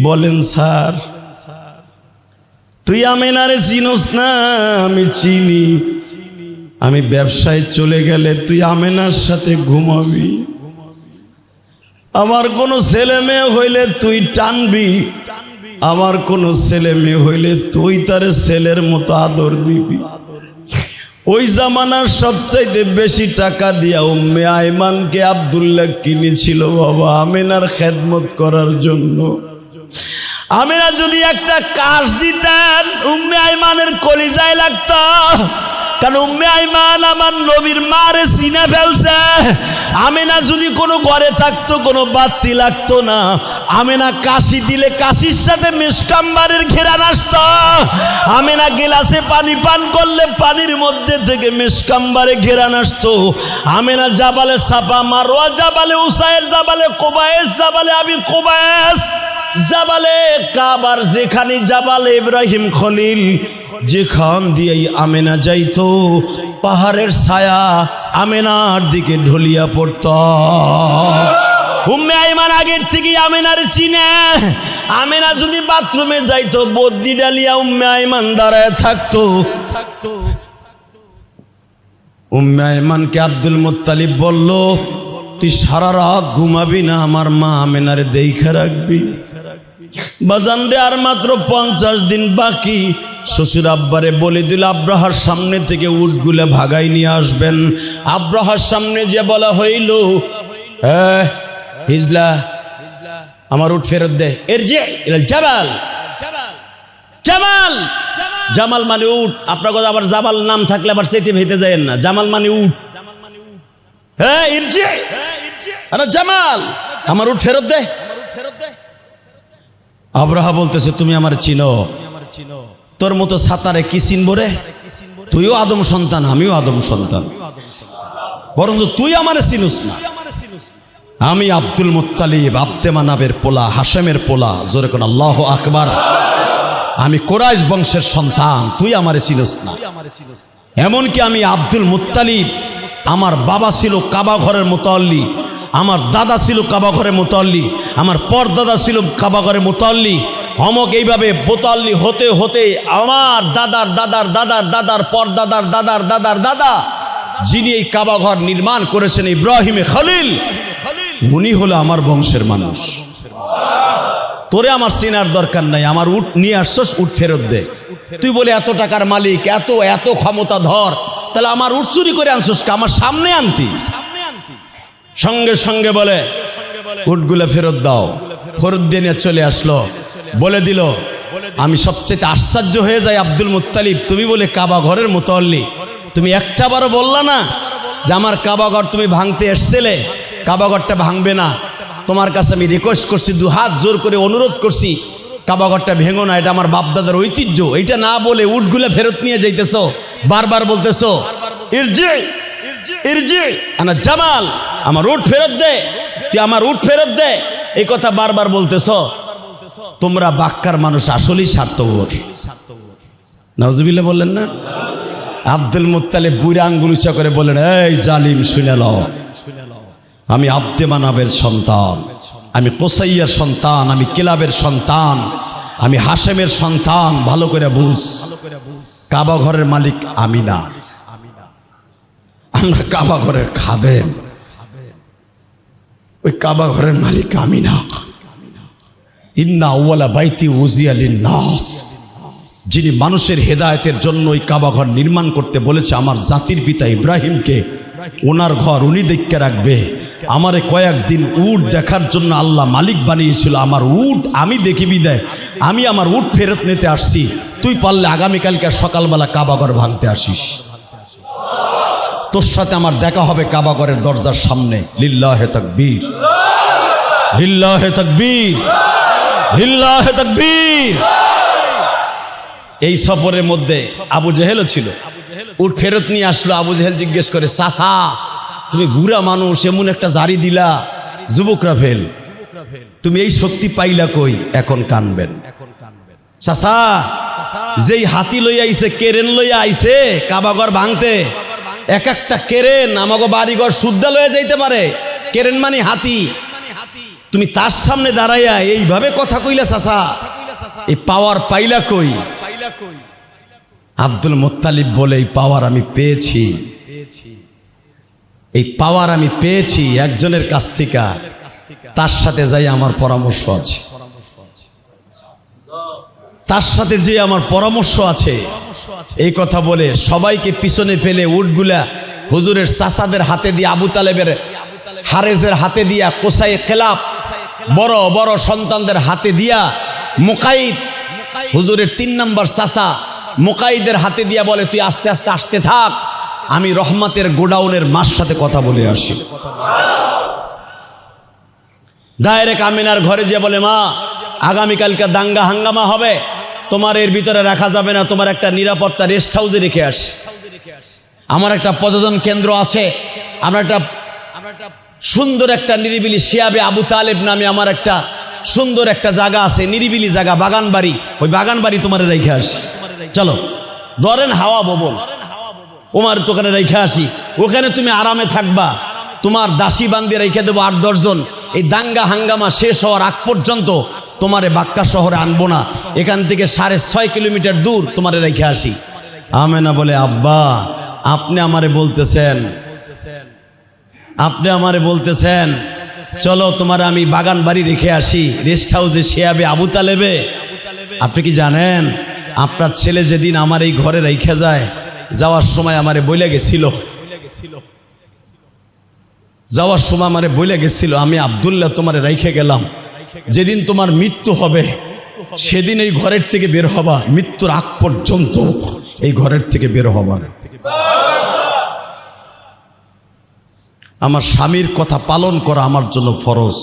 বলেন স্যার, তুই আমেনারে চিনোস না? আমি চিনি। আমি ব্যবসায় চলে গেলে তুই আমেনার সাথে ঘুমাবি, আমার কোনো ছেলে মেয়ে হইলে তুই টানবি, আমার কোনো ছেলে মেয়ে হইলে তুই তার ছেলের মতো আদর দিবি। ওই জামানার সবচাইতে বেশি টাকা দিয়া উম্মে আয়মানকে আব্দুল্লাহ কিনেছিল বাবা আমেনার খেদমত করার জন্য। আমেনা যদি একটা কাজ দিতেন উম্মে আয়মানের কলিজায় লাগতো, কারণ উম্মে আয়মান আমার নবীর মারে চিনে ফেলছে। আমেনা যদি কোনো ঘরে থাকতো কোনো বাতি লাগতো না, আমেনা কাশি দিলে কাশির সাথে মিসকাম্বারের ঘেরান আসতো। আমেনা গিলাসে পানি পান করলে পানির মধ্যে থেকে মিসকাম্বারে ঘেরান আসতো। আমেনা জাবালে সাফা মারওয়া, জাবালে উসাইর, জাবালে কোবায়েস, জাবালে আবি কোবায়েস, জাবালে কাবার, যেখানে জাবালে ইব্রাহিম খলিল, যেখান দিয়েই আমেনা যাইতো পাহাড়ের ছায়া আমেনার দিকে ঢলিয়া পড়ত। উম্মে আয়মান আগের থেকে আমেনার চিনে। আমেনা যদি বাথরুমে যাইতো বদ্যি ডালিয়া উম্মে আয়মান দাঁড়ায় থাকতো। উম্মে আয়মানকে আব্দুল মুত্তালিব বলল, তুই সারা রাত ঘুমাবি না, আমার মা আমেনারে দেইখা রাখবি। বাজান রে, আর মাত্র 50 দিন বাকি। শ্বশুর আব্বারে বলে দিল আব্রাহার সামনে থেকে উটগুলা ভাগাই নিয়ে আসবেন। আব্রাহার সামনে যে বলা হইল, হিজলা আমার উট ফেরত দে। এর যে জামাল, জামাল, জামাল মানে উট। আপনার কথা আবার জামাল নাম থাকলে আবার সেতে ভেতে যায়েন না। জামাল মানে উট। হ্যাঁ, এর যে আরে জামাল আমার উট ফেরত দে। আব্রাহা বলতেছে, তুমি আমার চিনো? তোর মতো সাতারে কি চিনবো রে? তুইও আদম সন্তান, আমিও আদম সন্তান, বরং তুই আমার চিনুস না। আমি আব্দুল মুত্তালিব, আব্দে মানাবের পোলা, হাশেমের পোলা। জোরে কোন আল্লাহু আকবার। আমি কুরাইশ বংশের সন্তান, তুই আমারে চিনুস না। এমনকি আমি আব্দুল মুত্তালিব, আমার বাবা ছিল কাবা ঘরের মুতাল্লি, আমার দাদা ছিল কাবা ঘরের মুতাল্লি, আমার পরদাদা ছিল কাবা ঘরের মুতাল্লি। অমক এইভাবে মুতাল্লি হতে হতে আমার দাদার দাদার দাদার দাদার পরদাদার দাদার দাদার দাদা, যিনি এই কাবা ঘর নির্মাণ করেছেন, ইব্রাহিমে খলিল, উনি হলো আমার বংশের মানুষ। তোরে আমার চেনার দরকার নাই। আমার উট নিয়ে আসছস, উট ফেরত দে। তুই বলে এত টাকার মালিক, এত এত ক্ষমতা ধর, তাহলে আমার উট চুরি করে আনছস, আমার সামনে আনতি। সঙ্গে সঙ্গে বলে উটগুলা ফেরত দাও। ফেরত দিয়ে নিয়ে চলে আসলো। বলে দিল, আমি সবচেয়ে আশ্চর্য হয়ে যাই, আব্দুল মুত্তালিব, তুমি বলে কাবা ঘরের মুতাল্লি, তুমি একটা বারও বললা না যে আমার কাবা ঘর তুমি ভাঙতে এসছিলে, কাবা ঘরটা ভাঙবে না। তোমার কাছে আমি রিকোয়েস্ট করছি, 2 হাত জোর করে অনুরোধ করছি, কাবা ঘরটা ভেঙো না, এটা আমার বাপদাদার ঐতিহ্য। এইটা না বলে উটগুলা ফেরত নিয়ে যাইতেছ, বারবার বলতেছ ইরজি ইরজি আনা জামাল, আমার উট ফেরত দে, তুই আমার উট ফেরত দে, এই কথা বারবার বলতেছ। তোমরা বাক্কার মানুষ আসলেই স্বার্থপর। নাউজুবিল্লাহ বললেন না? আব্দুল মুত্তালিব বুড়া আঙ্গুল উঁচা করে বললেন, এই জালিম, শুনে লও, আমি আব্দে মানাবের সন্তান, আমি কোসাইয়ার সন্তান, আমি কিলাবের সন্তান, আমি হাশেমের সন্তান। ভালো করে বুঝ, কাবা ঘরের মালিক আমি না, আমরা কাবা ঘরের খাবেন, ওই কাবা ঘরের মালিক আমি না। ইন্না আউয়ালা বাইতি উজিয়া লিন-নাস, যিনি মানুষের হেদায়েতের জন্য ওই কাবা ঘর নির্মাণ করতে বলেছে আমার জাতির পিতা ইব্রাহিমকে, ওনার ঘর উনি দেখতে রাখবে। আমারে কয়েকদিন উট দেখার জন্য আল্লাহ মালিক বানিয়েছিল, আমার উট আমি দেখিবি দেয়, আমি আমার উট ফেরত নিতে আসছি। তুই পারলে আগামীকালকে সকালবেলা কাবা ঘর ভাঙতে আসিস। তোর সাথে আমার দেখা হবে কাবাগরের দরজার সামনে। লিল্লাহে তাকবীর, লিল্লাহে তাকবীর, লিল্লাহে তাকবীর। এই সফরের মধ্যে আবু জেহেলও ছিল। উট ফেরত নিয়ে আসলো। আবু জেহেল জিজ্ঞেস করে, চাচা তুমি বুড়া মানুষ, এমন একটা জারি দিলা, যুবকরা ফেল, তুমি এই শক্তি পাইলা কই? এখন কানবেন চাচা, যেই হাতি লইয়া আইছে, কেরেন লইয়া আইছে কাবাগর ভাঙতে, এক একটা কেরেন আমাগো বাড়িঘর শুদ্ধা লইয়া যাইতে পারে। কেরেন মানে হাতি। তুমি তার সামনে দাঁড়াইয়া এইভাবে কথা কইলা চাচা, এই পাওয়ার পাইলা কই? আব্দুল মুত্তালিব বলে, এই পাওয়ার আমি পেয়েছি, এই পাওয়ার আমি পেয়েছি একজনের কাছ থেকে, তার সাথে যাই আমার পরামর্শ আছে, তার সাথে যে আমার পরামর্শ আছে। এই কথা বলে সবাইকে পিছনে ফেলে উটগুলা হুজুরের চাচাদের হাতে দিয়ে, আবু তালেবের হারেজের হাতে দিয়া, কোসাই খেলাপ বড় বড় সন্তানদের হাতে দিয়া, মুকাইদ হুজুরের 3 নম্বর চাচা মুকাইদের হাতে দিয়া বলে, তুই আস্তে আস্তে আসতে থাক, আমি রহমতের গোডাউনের মার সাথে কথা বলে আসি। ডাইরেক্ট আমিনার ঘরে যে বলে, মা আগামীকালকে দাঙ্গা হাঙ্গামা হবে, তোমার এর ভিতরে রাখা যাবে না, তোমার একটা নিরাপত্তা রেস্ট হাউসে রেখে আসি। আমার একটা প্রযোজন কেন্দ্র আছে, আমরা একটা সুন্দর একটা নিরিবিলি শিয়াবে আবু তালেব নামে আমার একটা সুন্দর একটা জায়গা আছে, নিরিবিলি জায়গা, বাগান বাড়ি, ওই বাগান বাড়ি তোমার রেখে আসি। চলো ধরেন হাওয়া ভবন, ওমার দোকানে রেখে আসি, ওখানে তুমি আরামে থাকবা, তোমার দাসী বান্দি রেখে দেবো 8-10 জন। এই দাঙ্গা হাঙ্গামা শেষ হওয়ার আগ পর্যন্ত তোমারে বাক্কা শহরে আনবো না, এখান থেকে 6.5 কিলোমিটার দূর তোমারে রেখে আসি। আমেনা বলে, আব্বা আপনি আমারে বলতেছেন, আপনি আমারে বলতেছেন চলো তোমার আমি বাগান বাড়ি রেখে আসি, রেস্ট হাউসে শিয়াবে আবু তালেবে। আপনি কি জানেন আপনার ছেলে যেদিন আমার এই ঘরে রেখে যায়, যাওয়ার সময় আমারে বলে গেছিল, যাওয়ার সময় আমারে বলে গেছিল, আমি আব্দুল্লাহ তোমারে রেখে গেলাম, যেদিন তোমার মৃত্যু হবে সেদিন এই ঘরের থেকে বের হবা, মৃত্যুর আগ পর্যন্ত এই ঘরের থেকে বের হবা না। আমার স্বামীর কথা পালন করা আমার জন্য ফরজ,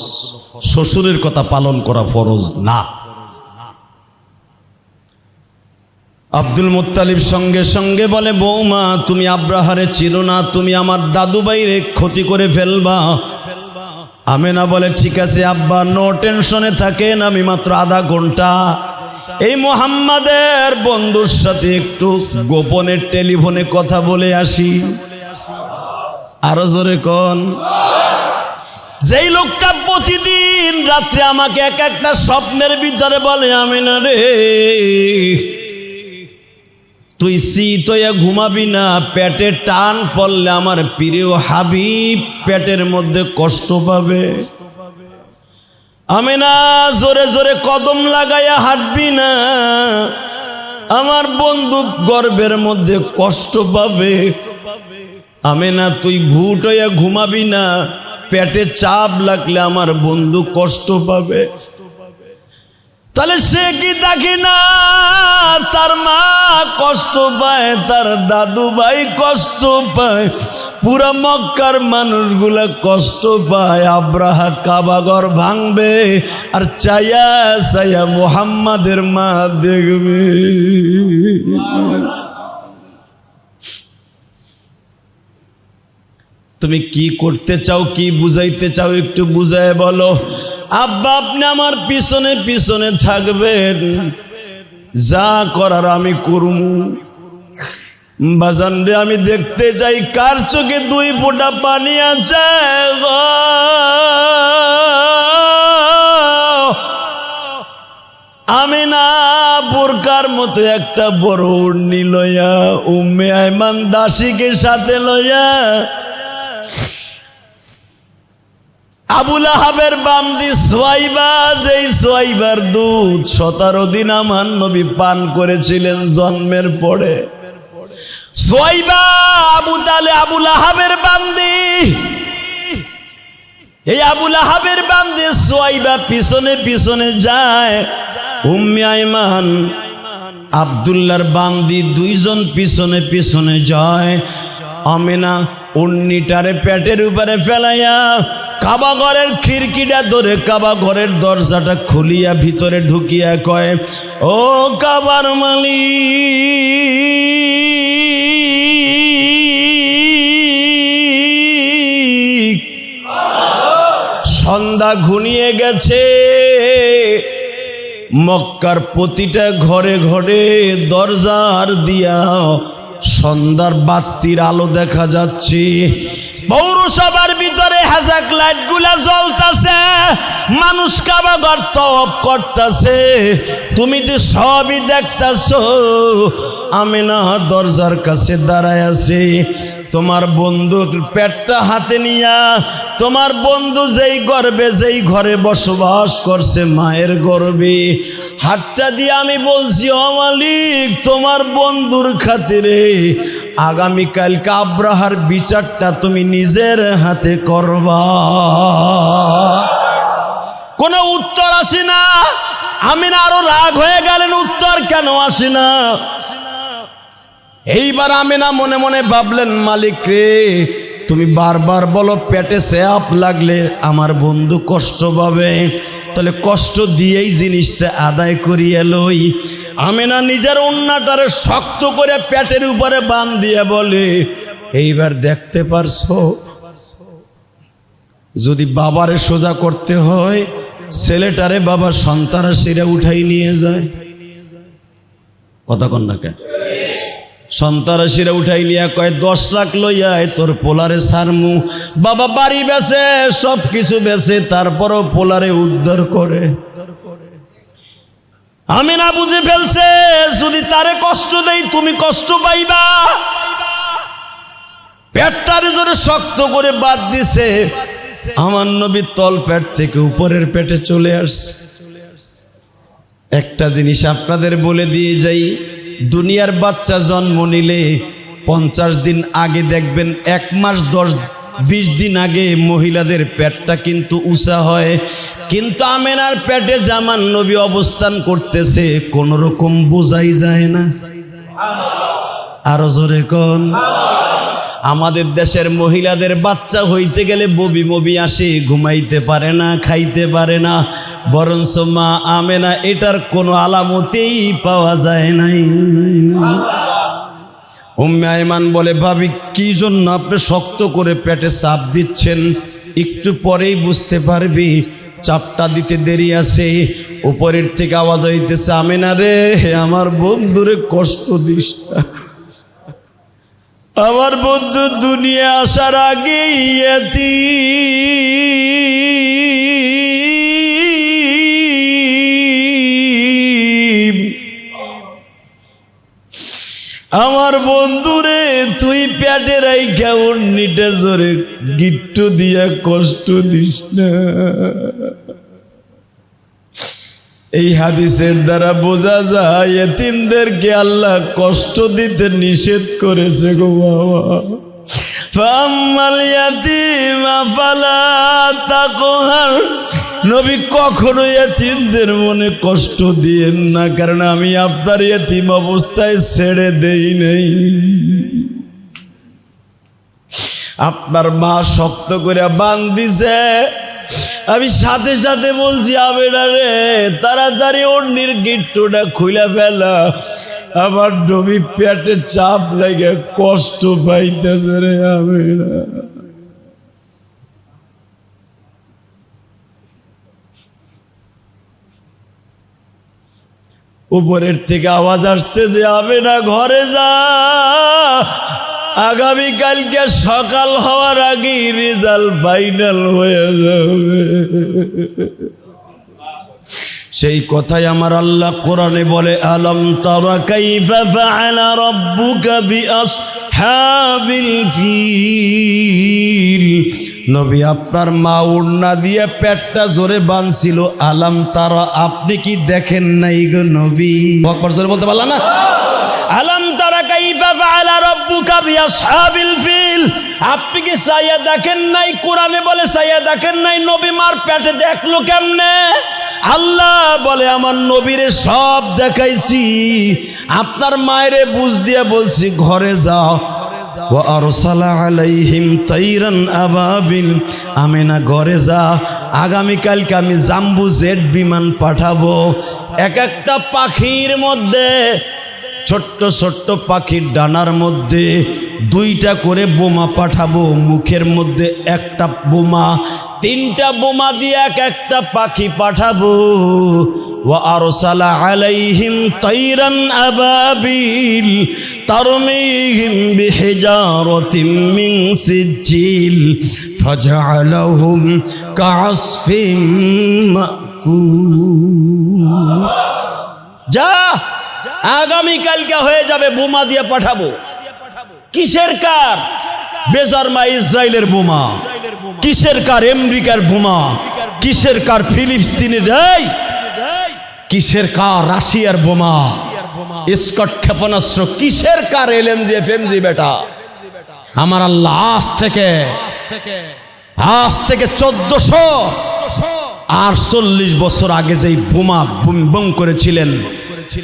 শ্বশুরের কথা পালন করা ফরজ না। আব্দুল মুত্তালিব সঙ্গে সঙ্গে বলে, বৌমা তুমি আব্রাহারে চিনো না, তুমি আমার দাদু ভাইরে ক্ষতি করে ফেলবা। আমেনা বলে, ঠিক আছে আব্বা, নো টেনশনে থাকেন, আমি মাত্র আধা ঘন্টা এই মুহাম্মাদের বন্ধুর সাথে একটু গোপনে টেলিফোনে কথা বলে আসি। আরো জোরে কোন। যেই লোকটা প্রতিদিন রাত্রে আমাকে এক একটা স্বপ্নের ভিতরে বলে, আমিনা রে তুই শীত হয়ে ঘুমাবি না, পেটে টান পড়লে আমার প্রিয় হাবিব পেটের মধ্যে কষ্ট পাবে। আমিনা জোরে জোরে কদম লাগাইয়া হাঁটবি না, আমার বন্ধু গর্ভের মধ্যে কষ্ট পাবে। আমিনা তুই ভুট হয়ে ঘুমাবি না, পেটে চাপ লাগলে আমার বন্ধু কষ্ট পাবে। তাহলে সে কি দেখি না তার মা কষ্ট পায়, তার দাদু ভাই কষ্ট পায়, পুরা মক্কার মানুষগুলা কষ্ট পায়। আব্রাহা কাবাঘর ভাঙবে আর চায়া চায়া মুহাম্মাদের মা দেখবে। তুমি কি করতে চাও, কি বুঝাইতে চাও একটু বুঝায় বলো। আব্বা আপনি আমার পিছনে পিছনে থাকবেন, যা করার আমি করবো। বাজান রে আমি দেখতে চাই কার চোখে 2 ফোঁটা পানি আছে। আমি না বোরকার মতো একটা বড় উড়নি লইয়া উম্মে আয়মান দাসীকে সাথে লইয়া আবু লাহাবের বান্দি সুয়াইবা, যেই সুয়াইবার দুধ 17 দিন আমার নবী পান করেছিলেন জন্মের পরে। সুয়াইবা আবু লাহাবের বান্দি, এই আবু লাহাবের বান্দি সুয়াইবা পিছনে পিছনে যায়। উম্মে আয়মান আব্দুল্লাহর বান্দি 2 জন পিছনে পিছনে যায়। আমেনা উন্নিটারে পেটের উপরে ফেলাইয়া কাবা ঘরের খিড়কিটা ধরে কাবা ঘরের দরজাটা খুলিয়া ভিতরে ঢুকিয়া কয়, ও কাবার মালিক, সন্ধ্যা ঘনিয়ে গেছে, মক্কার প্রতিটা ঘরে ঘরে দরজার দিয়া সন্ধ্যার বাতির আলো দেখা যাচ্ছে, পৌরসভার ভিতরে হাজাক লাইট গুলা জ্বলতাছে, মানুষ কাবা ঘর তওয়াফ করতেছে, তুমি তো সবই দেখতাছো। আমেনা দরজার কাছে দাঁড়ায় আছে, তোমার বন্ধুর পেটটা হাতে নিয়া, তোমার বন্ধু যেই গর্বে যেই ঘরে বসবাস করছে মায়ের গর্বে, হাতটা দিয়ে আমি বলছি, ও মালিক, তোমার বন্ধুর খাতিরে আগামীকালকে আব্রাহার বিচারটা তুমি নিজের হাতে করবা। কোনো উত্তর আসে না। আমিনা আরো রাগ হয়ে গেলেন, উত্তর কেন আসে না। এইবার আমিনা মনে মনে ভাবলেন, মালিক রে, তুমি বারবার বলো পেটে স্যাপ লাগলে আমার বন্ধু কষ্ট পাবে, তাহলে কষ্ট দিয়েই জিনিসটা আদায় করিয়ে লই। আমিনা নিজের ওন্নাটারে শক্ত করে পেটের উপরে বান দিয়ে বলে, এইবার দেখতে পারছো, যদি বাবারে সোজা করতে হয়, ছেলেটারে বাবা সন্তানাসীরা উঠাই নিয়ে যায়। কথা কন না কেন? সন্তানাসীরা উঠাই নিয়ে কয়, 10 লাখ লইয়ায় তোর পোলারে সারমু। বাবা বাড়ি বেচে, সব কিছু বেচে, তারপরও পোলারে উদ্ধার করে। আমিনা বুঝে ফেলছে, যদি তারে কষ্ট দেই তুমি কষ্ট পাইবা। পেটটারে ধরে শক্ত করে বাদ দিছে, আমার নবী তল পেট থেকে উপরের পেটে চলে আসছে। একটা জিনিস আপনাদের বলে দিয়ে যাই, দুনিয়ার বাচ্চা জন্ম নিলে 50 দিন আগে দেখবেন, 1 মাস 10-20 দিন আগে মহিলাদের পেটটা কিন্তু উঁচা হয়, কিন্তু আমেনার পেটে জামান নবী অবস্থান করতেছে, কোন রকম বোঝাই যায় না। আরো জোরে কোন। আমাদের দেশের মহিলাদের বাচ্চা হইতে গেলে ববি ববি আসে, ঘুমাইতে পারে না, খাইতে পারে না, বরঞ্চ মা আমেনা এটার কোনো আলামতেই পাওয়া যায় নাই। উম্মে আয়মান বলে, ভাবি কি জন্য আপনি শক্ত করে পেটে চাপ দিচ্ছেন? একটু পরেই বুঝতে পারবি, চাপটা দিতে দেরি আছে। উপরের থেকে আওয়াজ হইতেছে, আমেনা রে, আমার বন্ধুরে কষ্ট দিস না, আমার বন্ধু দুনিয়া আসার আগেই এতিম। আমার বন্ধুরে তুই পেটে রাইখা উন্নিটা জোরে গিট্টু দিয়া কষ্ট দিস না। এই হাদিসের দ্বারা বোঝা যায় এতিমদেরকে আল্লাহ কষ্ট দিতে নিষেধ করেছে গো বাবা। ফাম্মাল ইয়াতীমা ফালা তাকহার, নবী কখনো এতিমদের মনে কষ্ট দিয়েন না, কারণ আমি আপনার এতিম অবস্থায় ছেড়ে দেই নাই। আপনার মা শক্ত করে বাঁধ দিছে, আমি সাথে সাথে বলছি, আমেনা রে, তাড়াতাড়ি ওড়নির গিট্টুটা খুলে ফেলা, আমার নবী পেটে চাপ লাগে কষ্ট পাইতেছে রে আমেনা। উপরের থেকে আওয়াজ আসতে যে, আমেনা ঘরে যা, আগামীকালকে সকাল হওয়ার আগেই রেজাল্ট ফাইনাল হয়ে যাবে। সেই কথাই আমার আল্লাহ কোরআনে বলে, আলম তারা কাইফা ফাআলা রাব্বুকা বিআসহাবিল ফিল। নবী আপনার মা ওড়না দিয়ে পেটটা জোরে বাঁধছিল, আলম তারা, আপনি কি দেখেন নাই গো নবী? বকবার জোরে বলতে পারলা না? আলম তারা কাইফা ফাআলা রাব্বুকা বিআসহাবিল ফিল, আপনি কি চাইয়া দেখেন নাই? কোরআনে বলে চাইয়া দেখেন নাই, নবী মার পেটে দেখলো কেমনে? আল্লাহ বলে, আমার নবীরে সব দেখাইছি, আপনার মায়েরে বুঝ দিয়ে বলছি ঘরে যাও, ওয়া আরসালা আলাইহিম তাইরান আবাবিল, আমেনা ঘরে যা, আগামীকালকে আমি জাম্বু জেট বিমান পাঠাবো। এক একটা পাখির মধ্যে, ছোট্ট ছোট্ট পাখির ডানার মধ্যে 2টা করে বোমা পাঠাবো, মুখের মধ্যে একটা বোমা, 3টা বোমা দিয়ে এক একটা পাখি পাঠাবো। ওয়া আরসালা আলাইহিম তাইরান আবাবিল তারমিহিম বিহিজারাতিম মিন সিজিল ফাজআলাহুম কাআসফিম মাকুল। যা, আগামীকালকে হয়ে যাবে, বোমা দিয়ে পাঠাবো। কিসের কার? বেজারমা ইসরায়েলের বোমা। কিসের কার? আমেরিকার বোমা। কিসের কার? ফিলিস্তিনের। কিসের কার? রাশিয়ার বোমা, স্কট ক্ষেপণাস্ত্র। কিসের কার? LMG FMG. বেটা আমার আল্লাহ আজ থেকে 1448 বছর আগে যেই বোমা বুম করেছিলেন,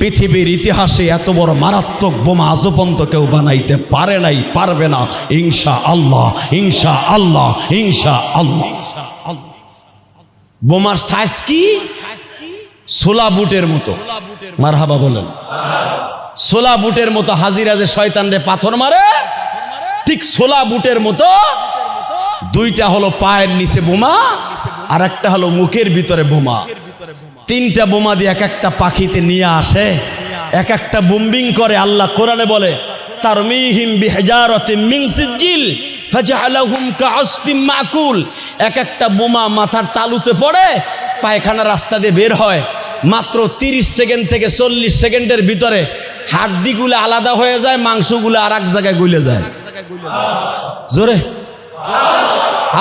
পৃথিবীর ইতিহাসে এত বড় মারাত্মক বোমা আজও পর্যন্ত কেউ বানাইতে পারে নাই, পারবে না, ইনশাআল্লাহ, ইনশাআল্লাহ, ইনশাআল্লাহ। বোমার সাইজ কি? সোলা বুটের মতো। মারহাবা বলেন। সোলা বুটের মতো। হাজিরা যে শয়তানরে পাথর মারে, ঠিক সোলা বুটের মতো। 2টা হলো পায়ের নিচে বোমা, আর একটা হলো মুখের ভিতরে বোমা। 3টা বোমা দিয়ে এক একটা পাখিতে নিয়ে আসে, এক একটা বুম্বিং করে। আল্লাহ কোরআনে বলে তারমিহিম বিহিজারাতিম মিন সিজিল ফাজআলাহুম কাআসফিম মাকুল। এক একটা বোমা মাথার তালুতে পড়ে, পায়খানা রাস্তা দিয়ে বের হয়, মাত্র 30 সেকেন্ড থেকে 40 সেকেন্ডের ভিতরে হাড্ডিগুলো আলাদা হয়ে যায়, মাংসগুলো আর এক জায়গায় গলে যায়। জোরে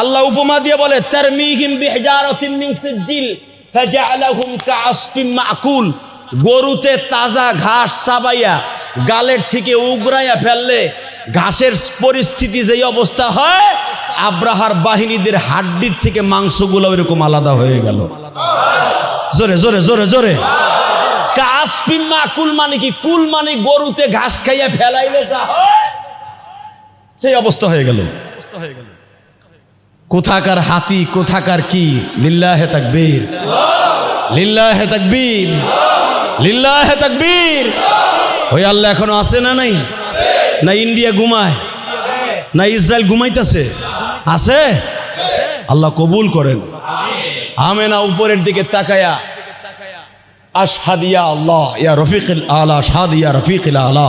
আল্লাহ উপমা দিয়ে বলে তারমিহিম বিহিজারাতিম মিন সিজিল ফাজআলাহুম কাআসফিম মাকুল। গরুতে তাজা ঘাস চাবাইয়া গালের থেকে উগরাইয়া ফেললে ঘাসের পরিস্থিতি যেই অবস্থা হয়, আব্রাহার বাহিনীদের হাড্ডির থেকে মাংসগুলো এরকম আলাদা হয়ে গেল। জোরে জোরে জোরে জোরে। কাআসফিম মাকুল মানে কি? কুল মানে গরুতে ঘাস খাইয়া ফেলাইলে যা হয়, সেই অবস্থা হয়ে গেল। কোথাকার হাতি, কোথাকার কি। লিল্লাহে তাকবীর, লিল্লাহে তাকবীর, লিল্লাহে তাকবীর। ওই আল্লাহ এখনো আছে না নাই? না ইন্ডিয়া ঘুমায়, না ইসরায়েল ঘুমাইতেছে? আছে। আল্লাহ কবুল করেন। আমেনা উপরের দিকে তাকায়া আশহাদিয়া আল্লাহ ইয়া রফিকুল আলা, শাহাদিয়া রফিকুল আলা।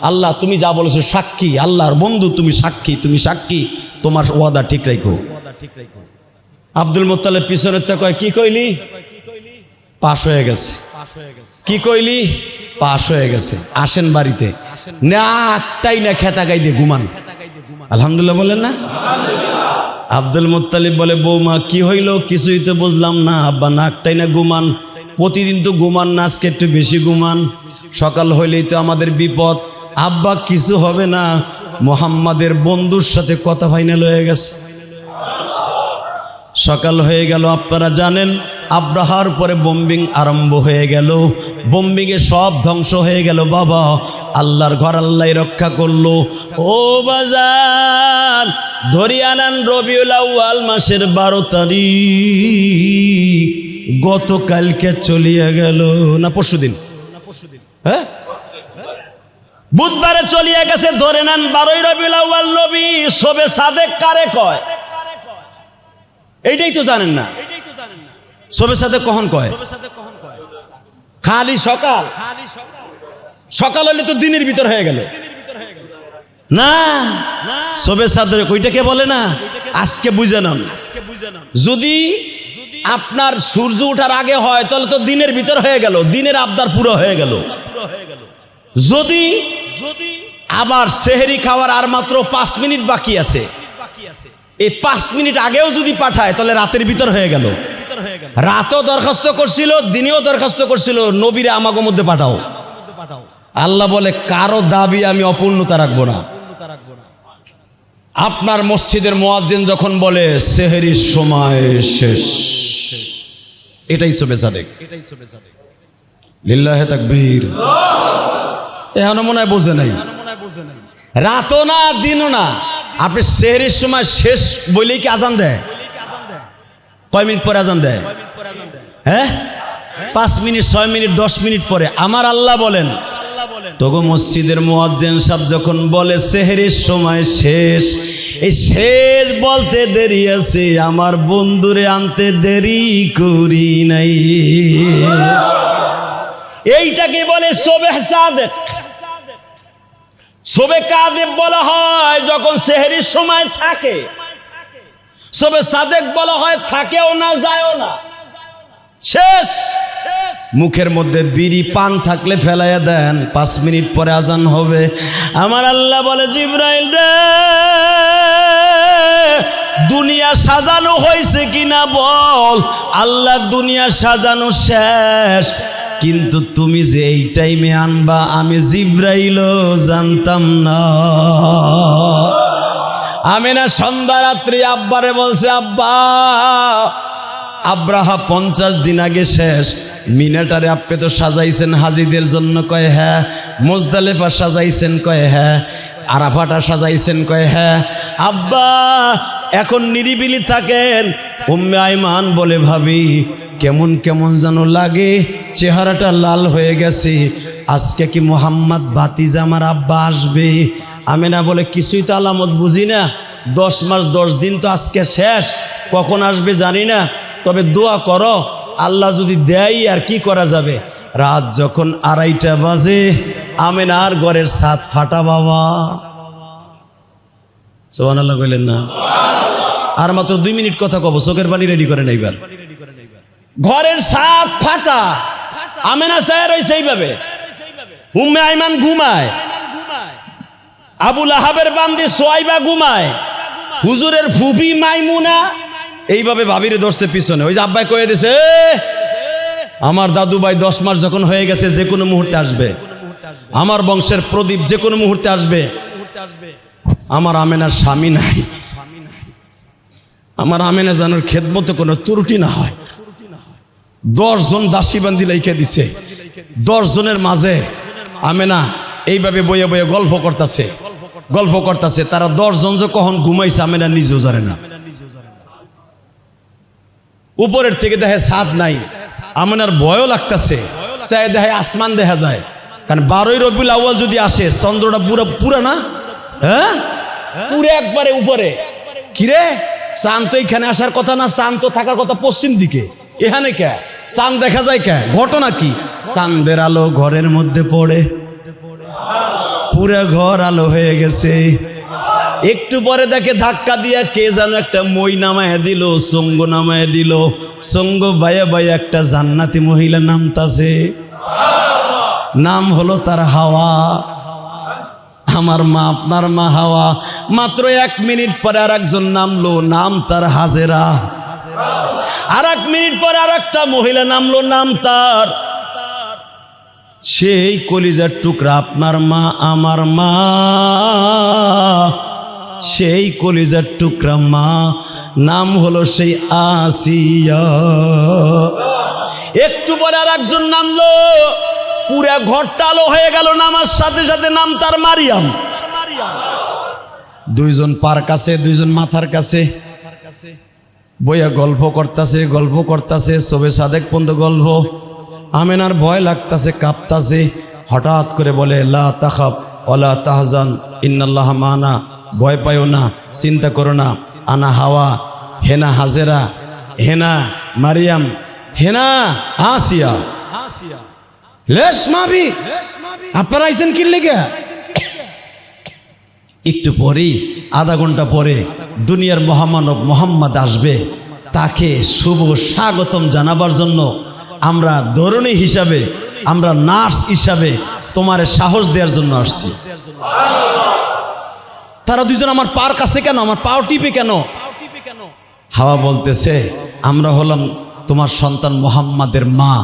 আল্লাহ তুমি যা বলেছো সাক্ষী, আল্লাহর বন্ধু তুমি সাক্ষী, তুমি সাক্ষী, তোমার ওয়াদা ঠিক রাখো। আব্দুল মুত্তালিব পিছনে কয় কি কইলি? পাশ হয়ে গেছে। কি কইলি? পাশ হয়ে গেছে। আসেন বাড়িতে। না একটাই না, খেতা গাই দিয়ে ঘুমান। আলহামদুলিল্লাহ বলেন না? আব্দুল মুত্তালিব বলে বৌমা কি হইল? কিছুই তো বুঝলাম না। আব্বা নাকটাই না ঘুমান। প্রতিদিন তো ঘুমান না, আজকে একটু বেশি ঘুমান। সকাল হইলেই তো আমাদের বিপদ। আব্বা কিছু হবে না, মুহাম্মাদের বন্ধুর সাথে কথা ফাইনাল হয়ে গেছে। সকাল হয়ে গেল। আপনারা জানেন আব্রাহার পরে বোম্বিং আরম্ভ হয়ে গেল। বোম্বিংয়ে সব ধ্বংস হয়ে গেল। বাবা আল্লাহর ঘর আল্লাহ রক্ষা করলো। ও বাজার ধরিয়া নেন, রবিউল আউয়াল মাসের 12 তারিখ গতকালকে চলিয়া গেল, না পরশুদিন, হ্যাঁ বুধবারে চলিয়া গেছে। ধরে নেন 12ই রবিউল আউয়াল। নবী শবে সাদেক কারে কয়? এইটাই তো জানেন না। শবে সাদেক কখন কয়? খালি সকাল। সকাল হলে তো দিনের ভিতর হয়ে গেল না। শবে সাদেক ওইটাকে বলে না। আজকে বুঝে নেন, যদি আপনার সূর্য ওঠার আগে হয় তাহলে তো দিনের ভিতর হয়ে গেল, দিনের আবদার পুরো হয়ে গেল। যদি আবার সেহরি খাওয়ার আর মাত্র 5 মিনিট বাকি আছে, এই 5 মিনিট আগেও যদি পাঠায় তাহলে রাতের ভিতর হয়ে গেল। রাতেও দরখাস্ত করছিল, দিনেও দরখাস্ত করছিল, নবীরে আমাগো মধ্যে পাঠাও। আল্লাহ বলে কারো দাবি আমি অপূর্ণতা রাখবো না। আপনার মসজিদের মুয়াজ্জিন যখন বলে সেহরির সময় শেষ, এটাই শবে সাদেক। লিল্লাহে তাকবীর। এখনো মনে হয় বোঝে নাই। রাতও না দিনও না। আপনি সেহরির সময় শেষ বলেই কি আজান দেয়? কয় মিনিট পরে আজান দেয়? হ্যাঁ, 5 মিনিট, 6 মিনিট, 10 মিনিট পরে। আমার আল্লাহ বলেন, তগো মসজিদের মুয়াজ্জিন সাহেব যখন বলে সেহরির সময় শেষ, এই শেষ বলতে দেরি আছে, আমার বন্ধুরে আনতে দেরি করি নাই। এইটাকে বলে সুবহ সাদেক। সুবহ কাযিব বলা হয় যখন সেহরির সময় থাকে, সুবহ সাদেক বলা হয় থাকেও না যায়ও না, শেষ। মুখের মধ্যে বিড়ি পান থাকলে ফেলাইয়া দেন, 5 মিনিট পরে আজান হবে। আমার আল্লাহ বলে, জিবরাইল রে, দুনিয়া সাজানো হয়েছে কিনা বল। আল্লাহ, দুনিয়া সাজানো শেষ, কিন্তু তুমি যে এই টাইমে আনবা আমি জিবরাইলও জানতাম না। আমিনা সন্ধ্যা রাত্রি আব্বারে বলছে, আব্বা, আব্রাহা 50 দিন আগে শেষ। মিনাটারে আপনি তো সাজাইছেন হাজিদের জন্য, কয় হ্যাঁ। মুজদালিফা সাজাইছেন, কয় হ্যাঁ। আরাফাটা সাজাইছেন, কয় হ্যাঁ। আব্বা, এখন নিরিবিলি থাকেন। উম্মে আইমান বলে, ভাবি কেমন কেমন যেন লাগে, চেহারাটা লাল হয়ে গেছে, আজকে কি মোহাম্মদ বাতিজা আমার আব্বা আসবে? আমিনা বলে, কিছুই তো আলামত বুঝি না, 10 মাস 10 দিন তো আজকে শেষ, কখন আসবে জানি না, তবে দোয়া করো, আল্লাহ যদি দেয় আর কি করা যাবে। রাত যখন 2:30 বাজে, আমিনার ঘরের ছাদ ফাটা। বাবা, সুবহানাল্লাহ বললেন না? আর মাত্র 2 মিনিট কথা কব, চোখের পানি রেডি করেন। এইবার ঘরের ছাদ ফাটা, আমিনা চায় রয়েছে এইভাবে, উম্মে আইমান ঘুমায়, আবু লাহাবের বান্দি সোয়াইবা ঘুমায়, হুজুরের ফুফি মাইমুনা এইভাবে ভাবিরে ধরছে পিছনে। ওই যে আব্বাই কয়ে দিছে, আমার দাদু ভাই 10 মাস যখন হয়ে গেছে, যে কোনো মুহূর্তে আসবে, আমার বংশের প্রদীপ যে কোনো মুহূর্তে আসবে। আমার আমেনার স্বামী নাই, আমার আমেনা জানার খেদমত কোনো ত্রুটি না হয়। 10 জন দাসী বান্দি লাইকে দিছে, 10 জনের মাঝে আমেনা এইভাবে বইয়ে বইয়ে গল্প করতেছে। তারা 10 জন যে কখন ঘুমাইছে আমেনা নিজেও জানে না। উপরের থেকে দেখে ছাদ নাই, আমেনার ভয়ও লাগতেছে, চাই দেখে আসমান দেখা যায়। কারণ 12ই রবিউল আউয়াল যদি আসে, চন্দ্রটা পুরা না, হ্যাঁ, পুরো একবারে উপরে। কিরে, চাঁদ তো এখানে আসার কথা না, চাঁদ তো থাকার কথা পশ্চিম দিকে, এখানে কে চাঁদ দেখা যায় কে? ঘটনা কি? চাঁদের আলো ঘরের মধ্যে পড়ে, পুরো ঘর আলো হয়ে গেছে। একটু পরে দেখে ধাক্কা দিয়া কে যেন একটা মই নামায় দিল, সঙ্গ নামায় দিল। সঙ্গ বাইয়া বাইয়া একটা জান্নাতি মহিলা নামতাছে, নাম হলো তার হাওয়া। আমার মা, আপনার মা হাওয়া। মাত্র 1 মিনিট পরে আর একজন নামলো, নাম তার হাজেরা। আর 1 মিনিট পরে আর একটা মহিলা নামলো, নাম তার। সেই কলিজার টুকরা আপনার মা, আমার মা, সেই কলিজার টুকরা মা, নাম হলো সেই আসিয়া। একটু পরে আর একজন নামলো, পুরা ঘরটা আলো হয়ে গেল। নামার সাথে সাথে নাম তার মারিয়াম। 2 জন পার কাছে, 2 জন মাথার কাছে বইয়া গল্প করতেছে। সবে সাদেক পর্যন্ত গল্প। আমেনার ভয় লাগতেছে, কাঁপতাছে। হঠাৎ করে বলে, লা তাখাফ ওয়ালা তাহজান ইন্নাল্লাহা মানা, ভয় পাইও না, চিন্তা করো না, আনা হাওয়া, হেনা হাজেরা, হেনা মারিয়াম, হেনা আসিয়া। লেশ মাবি, আপনারা আইছেন কি লেগে? একটু পরেই, আধা ঘন্টা পরে দুনিয়ার মহামানব মোহাম্মদ আসবে। তাকে শুভ স্বাগতম জানাবার জন্য আমরা ধরনী হিসাবে, আমরা নার্স হিসাবে তোমার সাহস দেওয়ার জন্য আসছি। তারা 2 জন আমার পার কাছে কেন, আমার পাও টিপে কেন? হাওয়া বলতেছে, আমরা হলাম তোমার সন্তান মোহাম্মদের মা,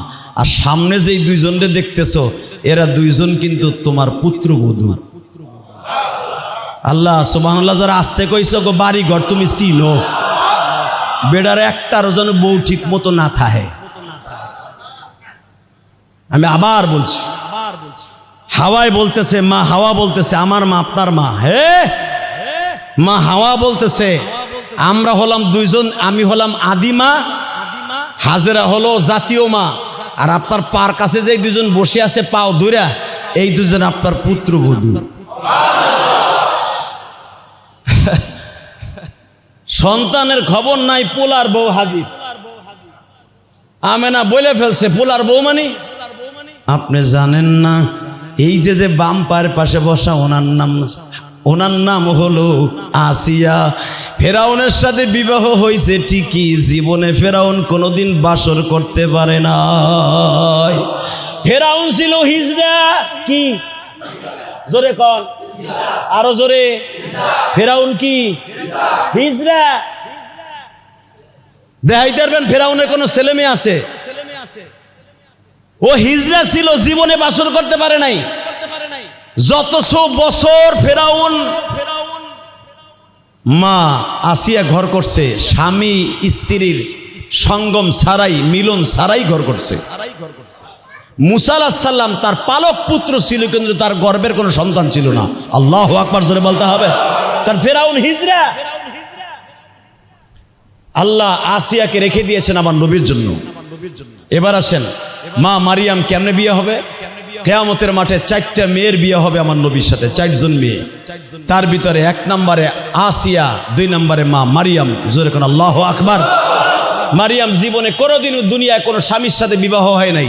আর সামনে যেই 2 জনরে দেখতেছো, এরা 2 জন কিন্তু তোমার পুত্রবধূ। আল্লাহ সুবহানাল্লাহ, যারা আসতে কইছো গো বাড়ি ঘর তুমি চিনো, বেড়ার একটারও যেন বউ ঠিক মতো না থাকে। আমি আবার বলছি, হাওয়ায় বলতেছে, মা হাওয়া বলতেছে আমার মা আপনার মা। হে মা হাওয়া বলতেছে আমরা হলাম দুইজন, আমি হলাম আদিমা, হাজেরা হলো জাতীয় মা, আর আপনার পার কাছে যে দুজন বসে আছে পাও ধইরা, এই দুজন আপনার পুত্রবধূ। সন্তানের খবর নাই, পোলার বউ হাজির। আমেনা বলে ফেলছে পোলার বউ মানে আপনি জানেন না, এই যে বাম পায়ের পাশে বসা ওনার নাম হলো আসিয়া। ফেরাউনের সাথে বিবাহ হয়েছে ঠিকই, জীবনে ফেরাউন কোনোদিন বাসর করতে পারে না। ফেরাউন ছিল হিজড়া। কি জোরে কন, আরো জোরে। ফেরাউন কি হিজড়া? দেখাইতে পারবেন ফেরাউনের কোন ছেলে মেয়ে আছে? ও হিজড়া ছিল, জীবনে বাসর করতে পারে নাই। যতশো বছর ফেরাউন মা আসিয়া ঘর করছে, স্বামী স্ত্রীর সঙ্গম ছাড়াই, মিলন ছাড়াই ঘর করছে। মুসা আলাইহিস সালাম তার পালক পুত্র ছিল, কিন্তু তার গর্ভের কোনো সন্তান ছিল না। আল্লাহু আকবার জোরে বলতে হবে, কারণ ফেরাউন হিজড়া। আল্লাহ আসিয়াকে রেখে দিয়েছেন আমার নবীর জন্য। এবার আসেন, মা মারিয়াম কেমনে বিয়ে হবে? কিয়ামতের মাঠে 4টা মেয়ের বিয়ে হবে আমার নবীর সাথে, 4 জন মেয়ে। তার ভিতরে 1 নম্বরে আসিয়া, 2 নম্বরে মা মারিয়াম। জোরে কোন আল্লাহু আকবার। মারিয়াম জীবনে কোনোদিনও দুনিয়ায় কোনো স্বামীর সাথে বিবাহ হয় নাই,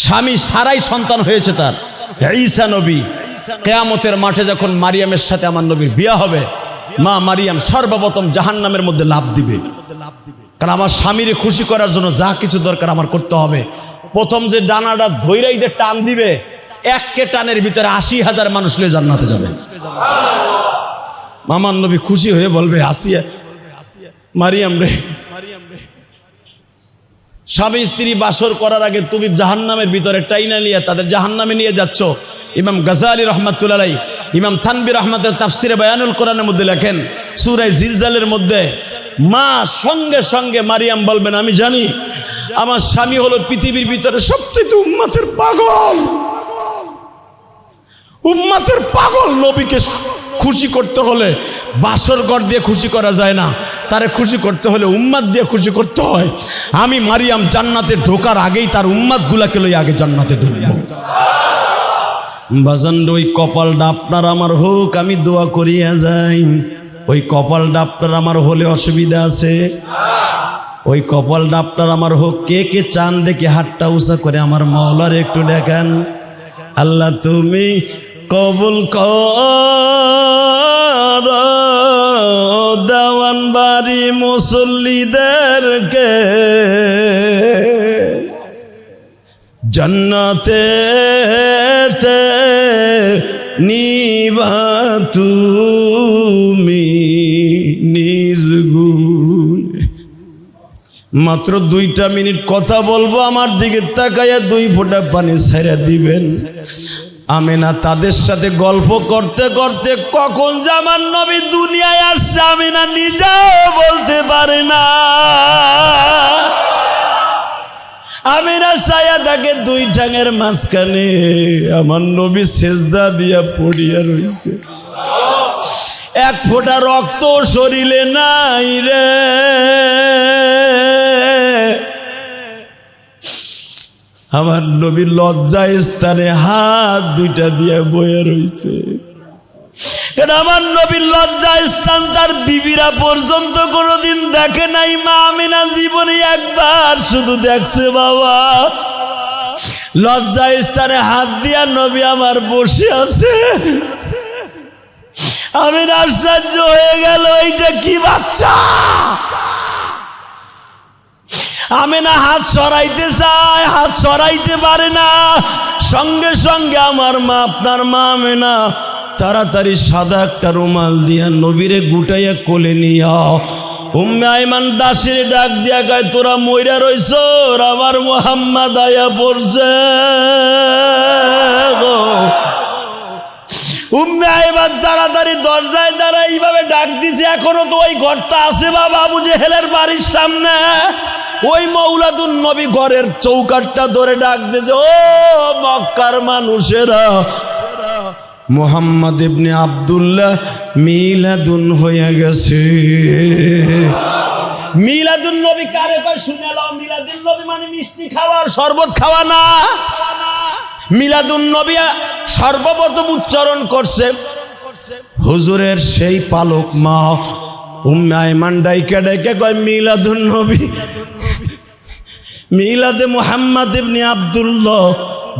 স্বামী ছাড়াই সন্তান হয়েছে তার। ঈসা নবী, কিয়ামতের মাঠে যখন মারিয়ামের সাথে আমার নবীর বিয়ে হবে, মা মারিয়াম সর্বপ্রথম জাহান্নামের মধ্যে লাফ দিবে। কারণ আমার স্বামীরে খুশি করার জন্য যা কিছু দরকার আমার করতে হবে। প্রথম যে ডানাটা ধৈরাই যে টান দিবে, এককে টানের ভিতরে 80,000 মানুষ নিয়ে জান্নাতে যাবে। আমার নবী খুশি হয়ে বলবে, আসিয়া মারিয়াম রে, স্বামী স্ত্রী বাসর করার আগে তুমি জাহান্নামের ভিতরে টাইনা নিয়ে তাদের জাহান্নামে নিয়ে যাচ্ছ। ইমাম গাজালি রহমাতুল্লাহ আলাইহি, ইমাম থানবী রহমাতের তাফসিরে বায়ানুল কোরআনের মধ্যে লেখেন, সূরা জিলজালের মধ্যে মা সঙ্গে সঙ্গে মারিয়াম বলবেন, আমি জানি আমার স্বামী হলো পৃথিবীর ভিতরে সবচেয়ে উম্মতের পাগল, উম্মতের পাগল। নবীকে খুশি করতে হলে বাসর ঘর দিয়ে খুশি করা যায় না, তারে খুশি করতে হলে উম্মত দিয়ে খুশি করতে হয়। আমি মারিয়াম জান্নাতে ঢোকার আগেই তার উম্মত গুলাকে লই আগে জান্নাতে ঢুকবো। বাজান, ওই কপালটা আপনার আমার হোক, আমি দোয়া করিয়া যাই। ওই কপালটা আপনার আমার হলে অসুবিধা আছে? ওই কপালটা আপনার আমার হোক। কে কে চান দেখে হাতটা উঁচা করে আমার মাওলার একটু দেখান। আল্লাহ তুমি কবুল কর দেওয়ান বাড়ি মুসল্লিদেরকে, জান্নাতে নিবা তুমি নিজ গুণে। মাত্র 2টা মিনিট কথা বলবো, আমার দিকে তাকাইয়া 2 ফোঁটা পানি ছেড়ে দিবেন। আমিনা তাদের সাথে গল্প করতে করতে কখন যে আমার নবী দুনিয়ায় আসছে আমিনা নিজেও বলতে পারে না। আমিনা ছায়া থাকে 2 ঠ্যাঙের মাঝখানে, আমার নবী সেজদা দিয়া পড়িয়া রয়েছে। 1 ফোঁটা রক্ত শরীরে নাই রে। আমার নবী লজ্জা স্থানে হাত 2টা দিয়ে বয়ে রয়েছে। আমার নবীর লজ্জা স্থান তার বিবিরা পর্যন্ত কোনোদিন দেখে নাই। মা আমিনা জীবনে একবার শুধু দেখছে বাবা। লজ্জা স্থানে হাত দিয়া নবী আমার বসে আছে। আমি আশ্চর্য হয়ে গেল, এইটা কি বাচ্চা? আমিনা হাত সরাইতে চায়, হাত সরাইতে পারে না। সঙ্গে সঙ্গে আমার মা, আপনার মা আমিনা তাড়াতাড়ি সাদা একটা রুমাল দিয়া নবীরে গুটাইয়া কোলে নিয়া উম্মে আইমান দাসের ডাক দিয়া কয়, তোরা মইরা রইছ, আমার মুহাম্মদ আয়া পড়ছে। উম্মে আইমান তাড়াতাড়ি দরজায় দাঁড়ায় এইভাবে ডাক দিছে, এখনো তো ওই ঘরটা আছে বাবা আবু জেহেলের বাড়ির সামনে। ওই মৌলাদুন নবী ঘরের চৌকাটটা ধরে ডাক দে যে, ও মক্কার মানুষেরা, মুহাম্মদ ইবনে আব্দুল্লাহ মিলাদুন হয়ে গেছে। মিলাদুন নবী কারে কয় শুনে নাও। মিলাদুন নবী মানে মিষ্টি খাওয়া, শরবত খাওয়া না। মিলাদুন নবী সর্বপ্রথম উচ্চারণ করছে হুজুরের সেই পালক মা উম্মে আয়মান ডাইকা ডাইকা কয় মিলাদুন নবী, মিলাদে মুহাম্মদ ইবনে আব্দুল্লাহ,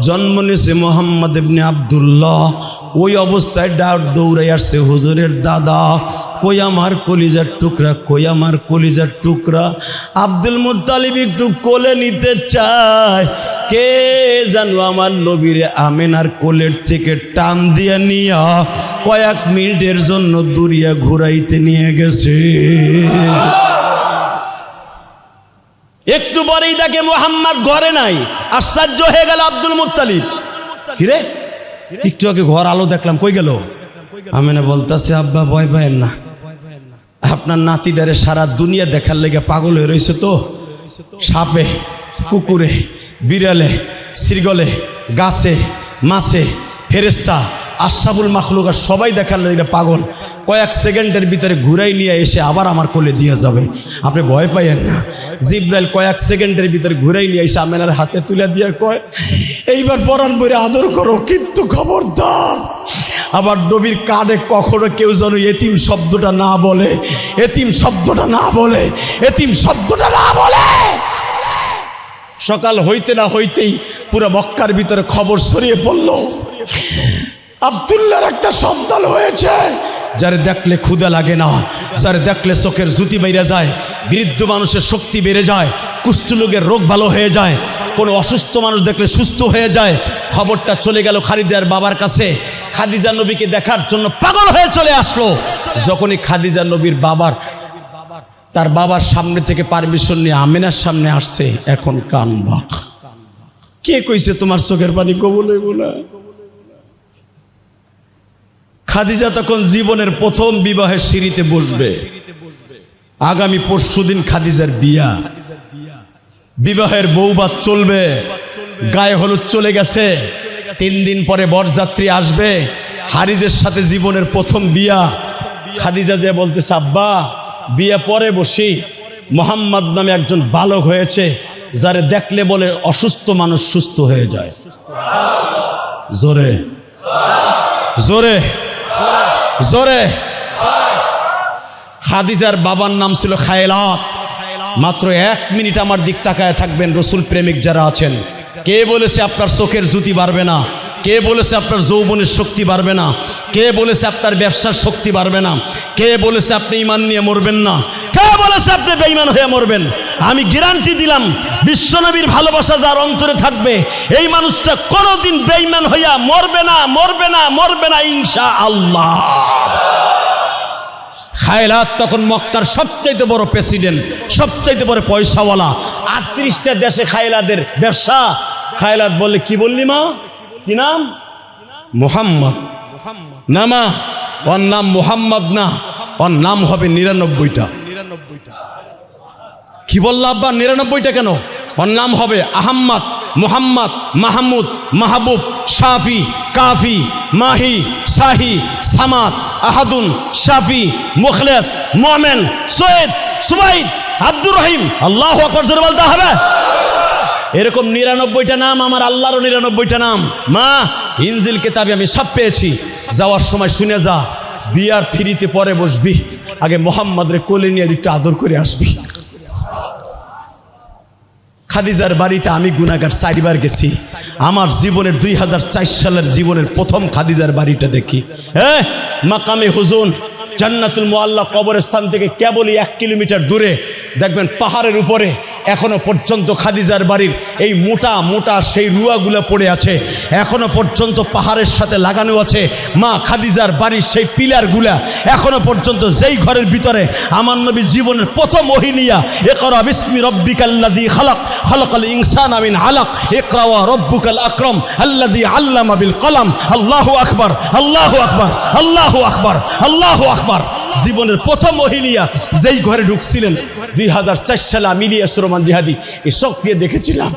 জন্ম নিয়েছে মুহাম্মদ ইবনে আব্দুল্লাহ। ওই অবস্থায় দৌড়াই আসছে হুজুরের দাদা, কই আমার কলিজার টুকরা, কই আমার কলিজার টুকরা। আব্দুল মুত্তালিব একটু কোলে নিতে চায়, কে জানো আমার নবীরে আমেনার কোলের থেকে টান দিয়া নিয়া কয়েক মিনিটের জন্য দূরিয়া ঘুরাইতে নিয়ে গেছে। একটু পরেই দেখে মুহাম্মদ ঘরে নাই। আশ্চর্য হয়ে গেল আব্দুল মুত্তালিব, কিরে একটু আগে ঘর আলো দেখলাম, কই গেল? আমেনা বলতাছে, আব্বা ভয় পায়েন না, আপনার নাতিটারে সারা দুনিয়া দেখার লেগে পাগল হয়ে রয়েছে তো, সাপে, কুকুরে, বিড়ালে, শ্রীগলে, গাছে, মাছে, ফেরেস্তা, আশরাফুল মাখলুক আর সবাই দেখার লেগে পাগল। কয়েক সেকেন্ডের ভিতরে ঘুরাই নিয়ে এসে আবার আমার কোলে দিয়ে যাবে, আপনি ভয় পাইয়েন না। জিব্রাইল কয়েক সেকেন্ডের ভিতরে ঘুরাই নিয়ে এসে আমেনার হাতে তুলে দিয়ে কয়, এইবার পরাণ বইরে আদর করো, কিন্তু খবরদার আবার নবীর কানে কখনো কেউ যেন এতিম শব্দটা না বলে, এতিম শব্দটা না বলে, এতিম শব্দটা না বলে। সকাল হইতে না হইতেই পুরো মক্কার ভিতরে খবর ছড়িয়ে পড়ল, আব্দুল্লাহর একটা সন্তান হয়েছে। যারে দেখলে ক্ষুধা লাগে না, যারে দেখলে চোখের জ্যোতি বেড়ে যায়, বৃদ্ধ মানুষের শক্তি বেড়ে যায়, কুষ্ঠরোগের রোগ ভালো হয়ে যায়, কোনো অসুস্থ মানুষ দেখলে সুস্থ হয়ে যায়। খবরটা চলে গেল খাদিজার বাবার কাছে। খাদিজা নবীকে দেখার জন্য পাগল হয়ে চলে আসলো। যখনই খাদিজা নবীর তার বাবার সামনে থেকে পারমিশন নিয়ে আমিনার সামনে আসছে, এখন কানবা, কে কইছে তোমার চোখের পানি কবুল হইব না? খাদিজা তখন জীবনের প্রথম বিবাহের সিঁড়িতে বসবে। আগামী পরশুদিন খাদিজার বিয়া, বিবাহের বৌভাত চলবে, গায়ে হলুদ চলে গেছে, 3 দিন পরে বরযাত্রী আসবে, হারিজের সাথে জীবনের প্রথম বিয়া। খাদিজা যে বলতেছে, আব্বা বিয়ে পরে বসি, মোহাম্মদ নামে একজন বালক হয়েছে, যারে দেখলে বলে অসুস্থ মানুষ সুস্থ হয়ে যায়। জোরে জোরে জোরে। খাদিজার বাবার নাম ছিল খায়লাত। মাত্র 1 মিনিট আমার দিক তাকায় থাকবেন, রসুল প্রেমিক যারা আছেন। কে বলেছে আপনার চোখের জ্যোতি বাড়বে না? কে বলেছে আপনার যৌবনের শক্তি বাড়বে না? কে বলেছে আপনার ব্যবসার শক্তি বাড়বে না? কে বলেছে আপনি ঈমান নিয়ে মরবেন না? কে বলেছে আপনি বেঈমান হয়ে মরবেন? আমি গ্যারান্টি দিলাম, বিশ্বনবীর ভালোবাসা যার অন্তরে থাকবে, এই মানুষটা কোনোদিন বেঈমান হইয়া মরবে না, মরবে না, মরবে না ইনশাআল্লাহ। খায়লাত তখন মক্কার সবচাইতে বড় প্রেসিডেন্ট, সবচাইতে বড় পয়সাওয়ালা। 38টা দেশে খায়লাদের ব্যবসা। খায়লাত বললে, কি বললি মা, কি নাম? মুহাম্মদ। না মা, ওর নাম মুহাম্মদ না, ওর নাম হবে 99টা। কি বললা আব্বা, 99টা কেন? ওর নাম হবে আহম্মদ, মুহাম্মদ, মাহমুদ, মাহবুব, শাফি, কাফি, মাহি, শাহি, সামাদ, আহাদুন, শাফি, মুখলেস, মোমেন, সৈয়দ, সুবাইদ, আব্দুর রহিম। আল্লাহু আকবার জোরে বলতে হবে। এরকম 99টা নাম আমার আল্লাহরও 99টা নাম। মা, ইনজিল কিতাবে আমি সব পেয়েছি। যাওয়ার সময় শুনে যা, বিয়ার ফিরিতে পরে বসবি, আগে মোহাম্মদরে কোলে নিয়ে একটু আদর করে আসবি। খাদিজার বাড়িতে আমি গুনাহগার 4 বার গেছি। আমার জীবনের 2004 সালের জীবনের প্রথম খাদিজার বাড়িটা দেখি। মাকামে হুজুন জান্নাতুল মুআল্লা কবরস্থান থেকে কেবলই 1 কিলোমিটার দূরে দেখবেন পাহাড়ের উপরে এখনো পর্যন্ত খাদিজার বাড়ির এই মোটা মোটা সেই রুয়াগুলো পড়ে আছে, এখনো পর্যন্ত পাহাড়ের সাথে লাগানো আছে। মা খাদিজার বাড়ির সেই পিলারগুলা এখনো পর্যন্ত, যেই ঘরের ভিতরে আমার নবী জীবনের প্রথম ওহী নিয়া ইকরা বিসমি রাব্বিকাল্লাযী খালাক খালাকাল ইনসানা মিন আলাক ইকরা ওয়া রাব্বুকাল আকরাম আল্লাযী আল্লামা বিল কলম। আল্লাহু আকবার, আল্লাহু আকবার, আল্লাহু আকবার, আল্লাহু আকবার। জীবনের প্রথম মহিলিয়া যেই ঘরে ঢুকছিলেন 2004 সালে আমি ইলিয়াস রহমান জিহাদি এই শখ দিয়ে দেখেছিলাম।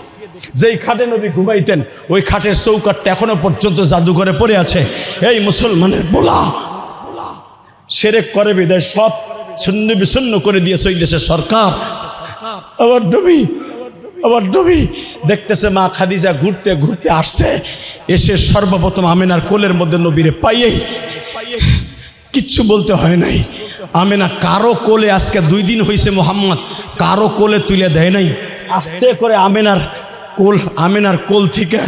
যেই খাটে নবী ঘুমাইতেন ওই খাটের চৌকাটটা এখনো পর্যন্ত জাদুঘরে পড়ে আছে। এই মুসলমানের বোলা শিরক করে বিদায় সব ছিন্ন বিচ্ছিন্ন করে দিয়েছে ওই দেশের সরকার। আবার নবী দেখতেছে মা খাদিজা ঘুরতে ঘুরতে আসছে, এসে সর্বপ্রথম আমেনার কোলের মধ্যে নবীরে পাইয়েই কিচ্ছু বলতে হয় নাই। আমেনা কারো কোলে আজকে 2 দিন হয়েছে মোহাম্মদ কারো কোলে তুলে দেয় নাই। আস্তে করে আমেনার কোল থেকে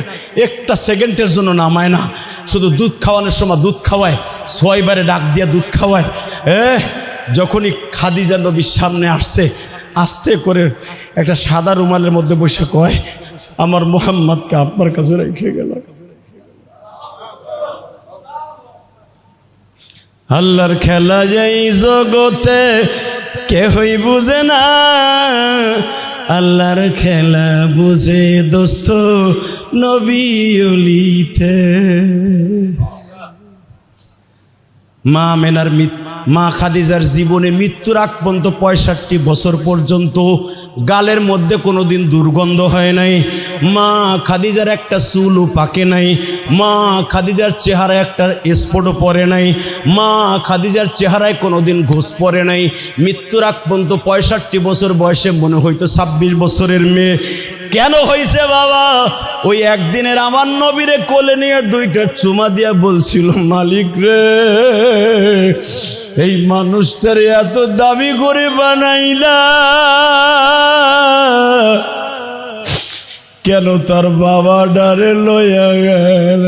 একটা সেকেন্ডের জন্য নামায় না, শুধু দুধ খাওয়ানোর সময় দুধ খাওয়ায়, 6 বারে ডাক দিয়ে দুধ খাওয়ায়। যখনই খাদিজা নবীর সামনে আসছে আস্তে করে একটা সাদা রুমালের মধ্যে বসে কয়, আমার মোহাম্মদকে আপনার কাছে রেখে গেল। আল্লাহর খেলা যাই জগতে কেহই বুঝে না, আল্লাহর খেলা বুঝে দোস্ত নবী ওলিতে। মা খাদিজার জীবনে মৃত্যুর আগ পর্যন্ত 65 বছর পর্যন্ত গালের মধ্যে কোনোদিন দুর্গন্ধ হয় নাই। মা খাদিজার একটা চুলও পাকে নাই। মা খাদিজার চেহারায় একটা স্পটও পড়ে নাই। মা খাদিজার চেহারায় কোনোদিন ঘুষ পড়ে নাই। মৃত্যুর আগ পর্যন্ত 65 বছর বয়সে মনে হইতো 26 বছরের মেয়ে। কেন হয়েছে বাবা? ওই একদিনের আমার নবীরে কোলে নিয়ে 2টা চুমা দিয়া বলছিল, মালিক রে এই মানুষটারে এত দামি করে বানাইলা, কেন তার বাবা ডারে লইয়া গেল।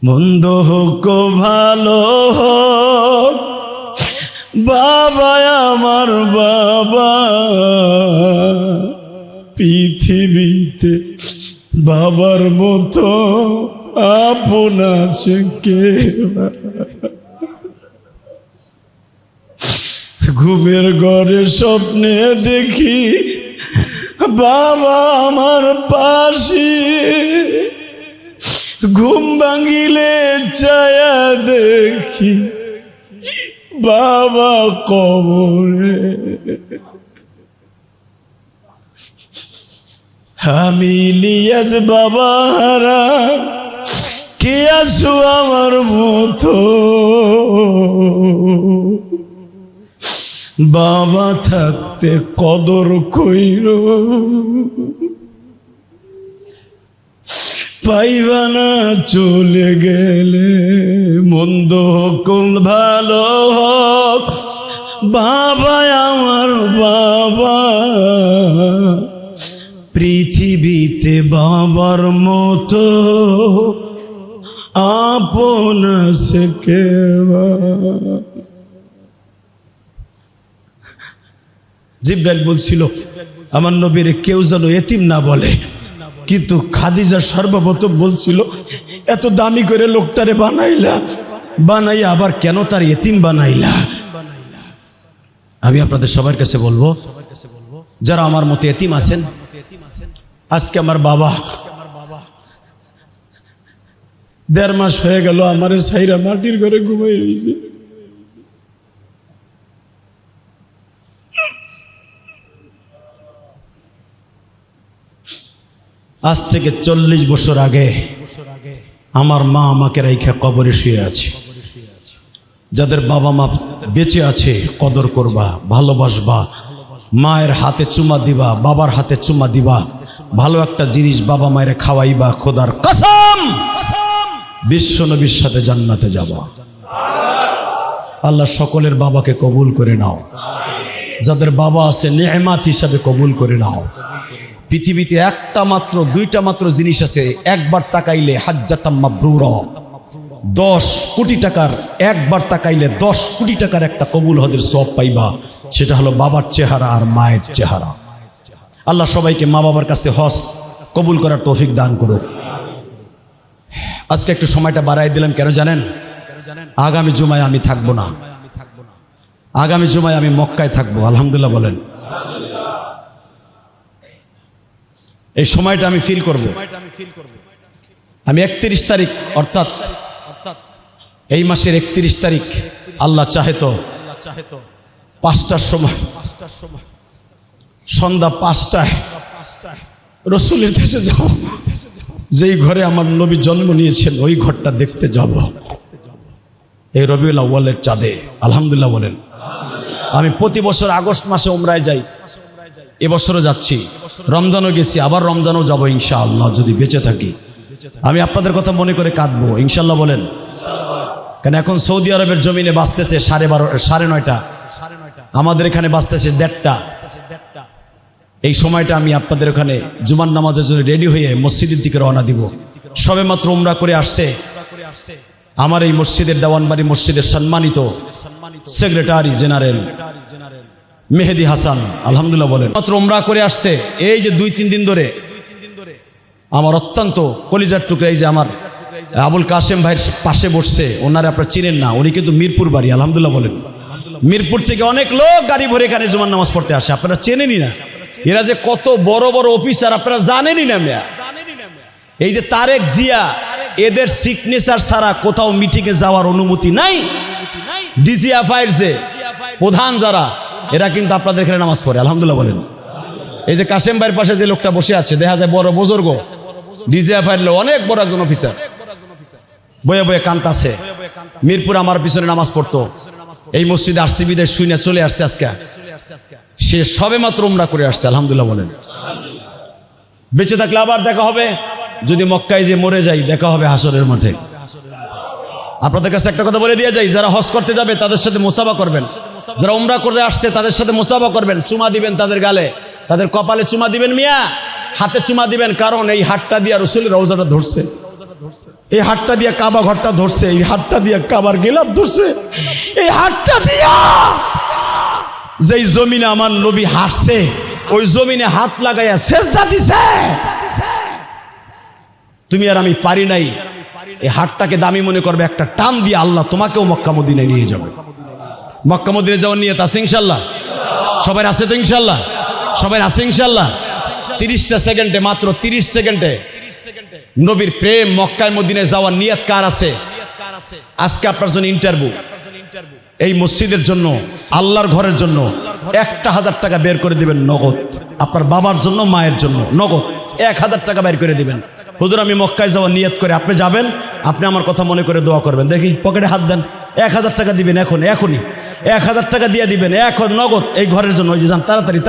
মন্দ হোক ভালো হোক বাবা আমার বাবা, পৃথিবীতে বাবার মতো আপন আছে কে? ঘুমের ঘরে স্বপ্নে দেখি বাবা আমার পাশে, ঘুম ভাঙিলে ছায়া দেখি বাবা কবরে। আমি ইলিয়াস বাবা হারা, কে আছো আমার মতো? বাবা থাকতে কদর কইর, পাইবা না চলে গেলে। মন্দ হোক ভালো হোক বাবা আমার বাবা, পৃথিবীতে বাবার মতো আপন আছে কে? জিবরাইল বলছিল আমার নবীরে কেউ যেন এতিম না বলে, কিন্তু খাদিজা সর্বপ্রথম বলছিল এত দামি করে লোকটারে বানাইয়া আবার কেন তার এতিম বানাইলা? আমি আপনাদের সবার কাছে বলবো, যারা আমার মতো এতিম আছেন, আজকে আমার বাবা 1.5 মাস হয়ে গেল আমার সাইরা মাটির ঘরে ঘুমাই রয়েছে। আজ থেকে 40 বছর আগে আমার মা আমাকে রাইখা কবরে শুয়ে আছে। যাদের বাবা মা বেঁচে আছে কদর করবা, ভালোবাসবা, মায়ের হাতে চুমা দিবা, বাবার হাতে চুমা দিবা, ভালো একটা জিনিস বাবা মায়ের খাওয়াইবা, খোদার কসম বিশ্ব নবীর সাথে জান্নাতে যাবা। আল্লাহ সকলের বাবাকে কবুল করে নাও, যাদের বাবা আছে নেয়ামত হিসাবে কবুল করে নাও। পৃথিবীতে 1টা মাত্র 2টা মাত্র জিনিস আছে, একবার তাকাইলে হাজ্জাতাম মাবরুরা, 10 কোটি টাকার, একবার তাকাইলে 10 কোটি টাকার একটা কবুল হজের সওয়াব পাইবা। সেটা হলো বাবার চেহারা আর মায়ের চেহারা। আল্লাহ সবাইকে মা বাবার কাছ থেকে হজ কবুল করার তৌফিক দান করুক। আজকে একটু সময়টা বাড়াই দিলাম, কেন জানেন? আগামী জুমায় আমি থাকবো না, আগামী জুমায় আমি মক্কায় থাকবো। আলহামদুলিল্লাহ বলেন। এই সময়টা আমি ফিল করব। আমি 31 তারিখ অর্থাৎ এই মাসের 31 তারিখ আল্লাহ চাহে তো 5টার সময় সন্ধ্যা 5টায় রসুলের দেশে যাব, যেই ঘরে আমার নবী জন্ম নিয়েছেন ওই ঘরটা দেখতে যাব এই রবিউল আউয়ালের চাঁদে। আলহামদুলিল্লাহ বলেন। আমি প্রতি বছর আগস্ট মাসে উমরায় যাই, এবছরও যাচ্ছি, রমজানও গেছি, আবার রমজানও যাব ইনশাআল্লাহ যদি বেঁচে থাকি। আমি আপনাদের কথা মনে করে কাঁদবো ইনশাআল্লাহ বলেন। কেন এখন সৌদি আরবের জমিনে বাঁচতেছে 9:30, আমাদের এখানে বাঁচতেছে 1:30। এই সময়টা আমি আপনাদের ওখানে জুমার নামাজের জন্য রেডি হয়ে মসজিদের দিকে রওনা দিব। সবে মাত্র উমরা করে আসছে আমার এই মসজিদের দেওয়ানবাড়ি মসজিদের সম্মানিত সেক্রেটারি জেনারেল মেহেদি হাসান। আলহামদুলিল্লাহ বলেন। মাত্র উমরা করে আসছে, এই যে 2-3 দিন ধরে আমার অত্যন্ত কলিজার টুকরা এই যে আমার আবুল কাশেম ভাইয়ের পাশে বসছে, ওনারা আপনারা চিনেন না, উনি কিন্তু মিরপুর বাড়ি। আলহামদুলিল্লাহ বলেন। মিরপুর থেকে অনেক লোক গাড়ি ভরে এখানে জুমার নামাজ পড়তে আসে, আপনারা চেনেনই না। এরা যে কত বড় বড় অফিসার আপনারা জানেনই না মেয়া। এই যে তারেক জিয়া, এদের সিগনেচার ছাড়া কোথাও মিটিংয়ে যাওয়ার অনুমতি নাই। ডিজিএফআই এর যে প্রধান যারা, এরা কিন্তু আপনাদের এখানে নামাজ পড়ে। আলহামদুলিল্লাহ বলেন। এই যে কাশেম ভাইয়ের পাশে যে লোকটা বসে আছে, দেখা যায় বড় বুজুর্গ, ডিজিএফআই এর অনেক বড় একজন অফিসার, বয়ে বয়ে কান্তাছে। মিরপুর আমার পিছনে নামাজ পড়তো, এই মসজিদে আসছি বিদেশ শুনে চলে আসছে আজকে। সে সবে মাত্র উমরা করে আসছে। আলহামদুলিল্লাহ বলেন। বেঁচে থাকলে আবার দেখা হবে, যদি মক্কায় যে মরে যাই দেখা হবে হাসরের মাঠে। আপনাদের কাছে একটা কথা বলে দিয়ে যাই, যারা হজ করতে যাবে তাদের সাথে মুসাফা করবেন, যারা উমরা করে আসছে তাদের সাথে মুসাফা করবেন, চুমা দিবেন তাদের গালে, তাদের কপালে চুমা দিবেন মিয়া, হাতে চুমা দিবেন, কারণ এই হাতটা দিয়ে রাসূলের রওজাটা ধরছে, এই হাতটা দিয়ে কাবা ঘরটা ধরছে, এই হাতটা দিয়ে কাবার গিলাফ ধরছে, এই হাতটা দিয়া যেই জমিনে আমার নবী হাসছে ওই জমিনে হাত লাগাইয়া সেজদা দিছে। তুমি আর আমি পারি নাই, এই হাতটাকে দামি মনে করবে, একটা টান দিয়ে আল্লাহ তোমাকেও মক্কা মদিনায় নিয়ে যাবে। মক্কা মদিনায় যাওয়ার নিয়ত আছে ইনশাল্লাহ? সবাই আছে তো ইনশাল্লাহ? সবাই আছে ইনশাল্লাহ? 30টা সেকেন্ডে, মাত্র 30 সেকেন্ডে নবীর প্রেম মক্কায় মদিনায় যাওয়ার নিয়ত কার আছে? আজকে আপনার জন্য ইন্টারভিউ। এই মসজিদের জন্য, আল্লাহর ঘরের জন্য 1000 টাকা বের করে দিবেন নগদ, আপনার বাবার জন্য মায়ের জন্য নগদ 1000 টাকা বের করে দিবেন। হুজুর আমি মক্কায় যাওয়ার নিয়ত করে, আপনি যাবেন, আপনি আমার কথা মনে করে দোয়া করবেন। দেখি পকেটে হাত দেন, 1000 টাকা দিবেন এখনই 1000 টাকা দিয়ে দিবেন এখন নগদ এই ঘরের জন্য। ওই যে যান তাড়াতাড়ি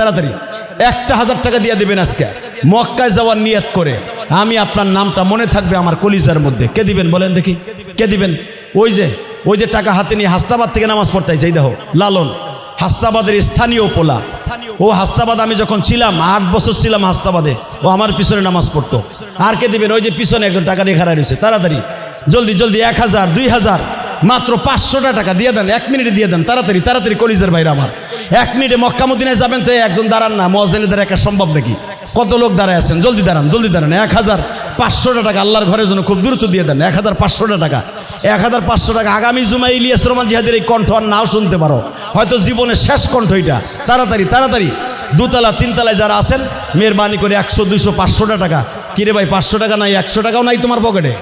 1000 টাকা দিয়ে দিবেন আজকে মক্কায় যাওয়ার নিয়ত করে। আমি আপনার নামটা মনে থাকবে আমার কলিজার মধ্যে। কে দিবেন বলেন দেখি, কে দিবেন? ওই যে টাকা হাতে নিয়ে হাস্তাবাদ থেকে নামাজ পড়তে যাই, দেখো লালন, হাস্তাবাদের স্থানীয় পোলা। ও হাস্তাবাদ আমি যখন ছিলাম 8 বছর ছিলাম হাস্তাবাদে, ও আমার পিছনে নামাজ পড়তো। আর কে দিবেন? ওই যে পিছনে একজন টাকা নিয়ে খাড়া রয়েছে, তাড়াতাড়ি জলদি 1000 2000 মাত্র 500 টাকা দিয়ে দেন, 1 মিনিটে দিয়ে দেন, তাড়াতাড়ি কলিজার ভাইরা আমার। 1 মিনিটে মক্কা মদিনায় যাবেন তো একজন দাঁড়ান না, মুয়াজ্জিনের দ্বারা একা সম্ভব নাকি? কত লোক দাঁড়ায় আছেন, জলদি দাঁড়ান 1500 টাকা আল্লাহর ঘরের জন্য খুব দ্রুত দিয়ে দেন। 1500 টাকা, 1500 টাকা। আগামী জুমায় ইলিয়াস রহমান জিহাদের এই কণ্ঠ আর নাও শুনতে পারো, হয়তো জীবনের শেষ কণ্ঠ এটা। তাড়াতাড়ি 2তলা 3তলায় যারা আছেন মেহরবানি করে 100 200 500 টাকা। কিরে ভাই 500 টাকা নাই, 100 টাকাও নাই তোমার পকেটে?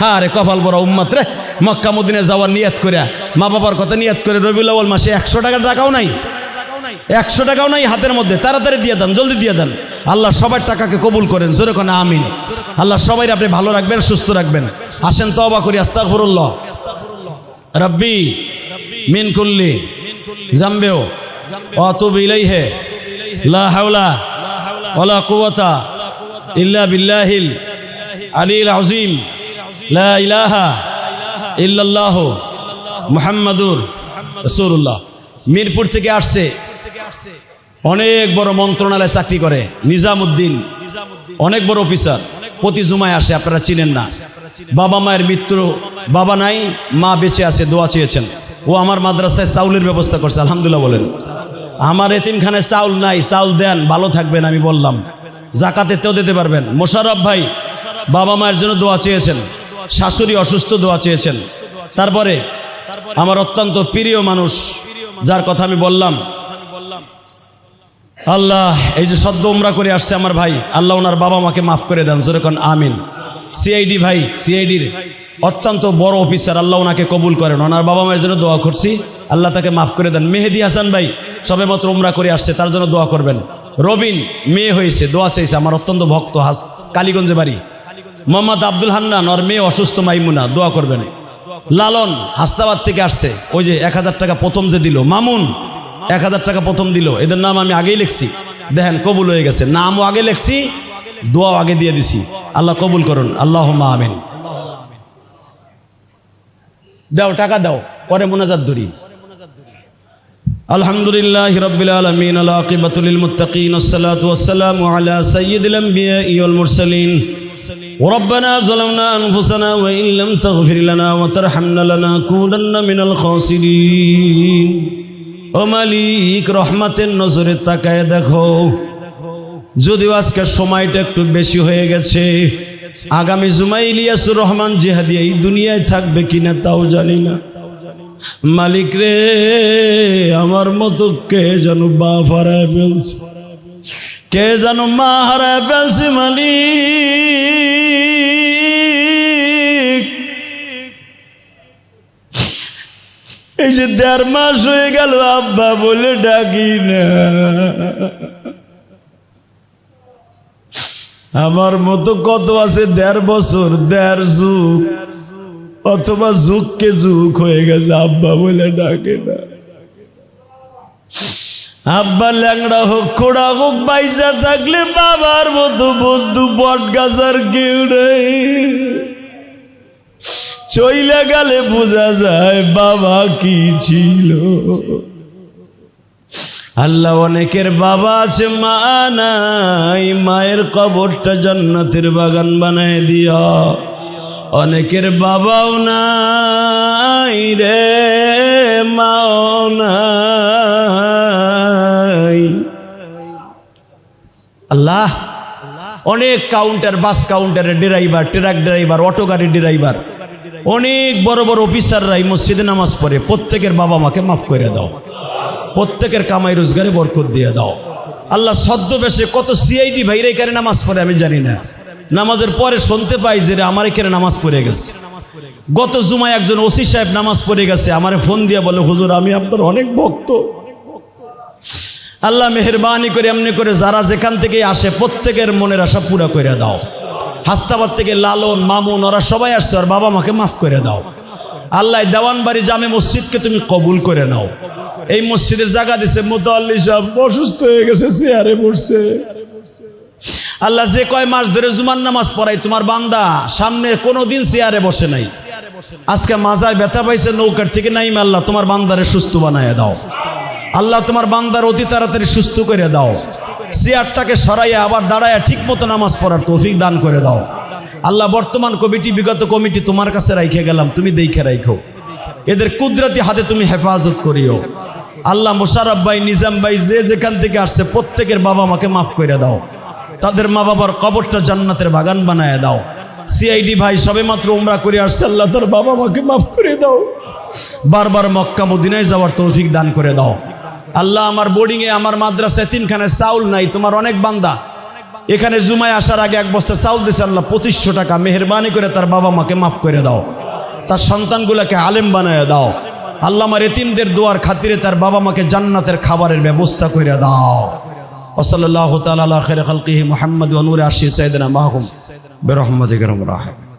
হ্যাঁ রে কপাল বড় উম্মত রে, মক্কা মদিনায় যাওয়ার নিয়ত করে, মা বাবার কথা নিয়ত করে রবিউল আউয়াল মাসে 100 টাকাও নাই, 100 টাকাও নাই হাতের মধ্যে। তাড়াতাড়ি দিয়ে দেন, জলদি দিয়ে দেন। আল্লাহ সবার টাকাকে কবুল করেন, জোরে কোন আমিন। আল্লাহ সবাই আপনি ভালো রাখবেন, সুস্থ রাখবেন। আসেন তওবা করি, আস্তাগফিরুল্লাহ রাব্বি মিন কুল্লি জামবিও ওয়া আতুবু ইলাইহি লা হাওলা ওয়ালা কুওয়াতা ইল্লা বিল্লাহিল আলিয়্যিল আযীম লা ইলাহা ইল্লাল্লাহ মুহাম্মাদুর রাসূলুল্লাহ। মিরপুর থেকে আসছে, অনেক বড় মন্ত্রণালয়ে চাকরি করে, নিজামউদ্দিন, অনেক বড় অফিসার, প্রতি জুমায় আসে, আপনারা চিনেন না। বাবা মায়ের মৃত্যু, বাবা নাই, মা বেঁচে আছে, দোয়া চেয়েছেন। ও আমার মাদ্রাসায় চাউলের ব্যবস্থা করছে, আলহামদুলিল্লাহ বলেন। আমার এতিমখানায় চাউল নাই, চাউল দেন, ভালো থাকবেন। আমি বললাম জাকাতেতেও দিতে পারবেন। মোশাররফ ভাই বাবা মায়ের জন্য দোয়া চেয়েছেন, শাশুড়ি অসুস্থ, দোয়া চেয়েছেন। তারপরে আমার অত্যন্ত প্রিয় মানুষ যার কথা আমি বললাম, আল্লাহ এই যে সদ্য উমরা করে আসছে আমার ভাই, আল্লাহ ওনার বাবা মাকে মাফ করে দেন, যেরকম আমিন। সিআইডি ভাই, সিআইডির অত্যন্ত বড় অফিসার, আল্লাহ ওনাকে কবুল করেন। ওনার বাবা মায়ের জন্য দোয়া করছি, আল্লাহ তাকে মাফ করে দেন। মেহেদি হাসান ভাই সবেমাত্র উমরা করে আসছে, তার জন্য দোয়া করবেন। রবিন মেয়ে হয়েছে, দোয়া চাইছে, আমার অত্যন্ত ভক্ত, কালীগঞ্জে বাড়ি। মোহাম্মদ আব্দুল হান্নান, ওর মেয়ে অসুস্থ, মাইমুনা, দোয়া করবেন। লালন হাসনাবাদ থেকে আসছে, ওই যে 1000 টাকা প্রথম যে দিল, মামুন 1000 টাকা প্রথম দিল, এদের নাম আমি আগেই লিখছি, দেখেন কবুল হয়ে গেছে, নামও আগে লিখছি, দোয়াও আগে দিয়ে দিছি। আল্লাহ কবুল করুন, আল্লাহুম্মা আমিন। দাও টাকা দাও, পরে মোনাজাত ধরি। আলহামদুলিল্লাহি রাব্বিল আলামিন, আল আকিবাতু লিল মুত্তাকিন, আসসালাতু ওয়াসসালামু আলা সাইয়্যিদিল আমবিয়াই ওয়াল মুরসালিন। ربنا ظلمنا أنفسنا وإن لم تغفر لنا وترحمنا لنكونن من الخاسرين। ও মালিক, রহমতের নজরে তাকায় দেখো, যদিও আজকের সময়টা একটু বেশি হয়ে গেছে, আগামী জুমায় ইলিয়াসুর রহমান জিহাদি এই দুনিয়ায় থাকবে কিনা তাও জানি না। মালিক রে, আমার মতো কে যেন বাপ হারায় ফেলছে, কে যেন মা হারায় ফেলছে। মালিক, এই যে 1.5 মাস হয়ে গেল আব্বা বলে ডাকি না। আমার মতো কত আছে 1.5 বছর, 1.5 যুগ, অথবা যুগকে যুগ হয়ে গেছে, আব্বা বলে ডাকে না। আব্বা ল্যাংড়া হোক, খোড়া হোক, বাইসা থাকলে বাবার মতো বন্ধু বট গাছার কেউ নেই। চইলা গেলে বোঝা যায় বাবা কি ছিল। আল্লাহ, অনেকের বাবা আছে, মা নাই, মায়ের কবরটা জান্নাতের বাগান বানায় দিয়া। অনেকের বাবাও নাই রে, মাও নাই। আল্লাহ, অনেক কাউন্টার, বাস কাউন্টারের ড্রাইভার, ট্রাক ড্রাইভার, অটো গাড়ির ড্রাইভার, অনেক বড় বড় অফিসাররাই মসজিদে নামাজ পড়ে। প্রত্যেকের বাবা মাকে মাফ করে দাও, প্রত্যেকের কামাই রোজগারে বরকত দিয়ে দাও। আল্লাহ, ছদ্মবেশে কত সিআইডি ভাইরা এখানে নামাজ পড়ে আমি জানি না, নামাজের পরে শুনতে পাই যে আমার এখানে নামাজ পড়ে গেছে। গত জুমায় একজন ওসি সাহেব নামাজ পড়ে গেছে, আমারে ফোন দিয়ে বলে, হুজুর আমি আপনার অনেক ভক্ত। আল্লাহ মেহেরবানি করে এমনি করে যারা যেখান থেকে আসে প্রত্যেকের মনের আশা পুরা করে দাও। হাসনাবাদ থেকে লালন, মামুন, ওরা সবাই আসছে, ওর বাবা মাকে মাফ করে দাও। আল্লাহ, দেওয়ানবাড়ি জামে মসজিদকে তুমি কবুল করে নাও। এই মসজিদের জায়গা দিছে, মুতাল্লি সাহেব অসুস্থ হয়ে গেছে, চেয়ারে বসছে। আল্লাহ, যে কয় মাস ধরে জুমার নামাজ পড়াই তোমার বান্দা, সামনে কোনোদিন চেয়ারে বসে নাই, আজকে মাজায় ব্যথা পাইছে, নৌকার থেকে নাইমে আল্লাহ তোমার বান্দারে সুস্থ বানায় দাও। আল্লাহ, তোমার বান্দার অতি তাড়াতাড়ি সুস্থ করে দাও। চেয়ারটাকে সরাইয়া আবার দাঁড়াইয়া ঠিক মতো নামাজ পড়ার তৌফিক দান করে দাও। আল্লাহ, বর্তমান কমিটি, বিগত কমিটি তোমার কাছে রাইখে গেলাম, তুমি দেখে রাখো, এদের কুদরতি হাতে তুমি হেফাজত করিও। আল্লাহ, মোশাররফ ভাই, নিজাম ভাই, যে যেখান থেকে আসছে প্রত্যেকের বাবা মাকে মাফ করে দাও, তাদের মা বাবার কবরটা জান্নাতের বাগান বানায় দাও। সিআইডি ভাই সবে মাত্র উমরা করে আসছে, আল্লাহ তার বাবা মাকে মাফ করে দাও, বারবার মক্কা মদিনায় যাওয়ার তৌফিক দান করে দাও। আল্লাহ, আমার বোর্ডিংয়ে, আমার মাদ্রাসায় 3খানায় চাউল নাই, তোমার অনেক বান্দা এখানে জুমায় আসার আগে 1 বস্তা চাউল দিছে, আল্লাহ 2500 টাকা, মেহেরবানি করে তার বাবা মাকে মাফ করে দাও, তার সন্তানগুলোকে আলেম বানায় দাও। আল্লাহ, আমার এতিমদের দোয়ার খাতিরে তার বাবা মাকে জান্নাতের খাবারের ব্যবস্থা করে দাও। ওয়াসাল্লাল্লাহু তাআলা আলা খায়রি খালকিহি মুহাম্মদ ওয়া নূরি আরশি সাইয়্যিদিনা মাহুম বিরহমাতিকা রাহমাতিকা।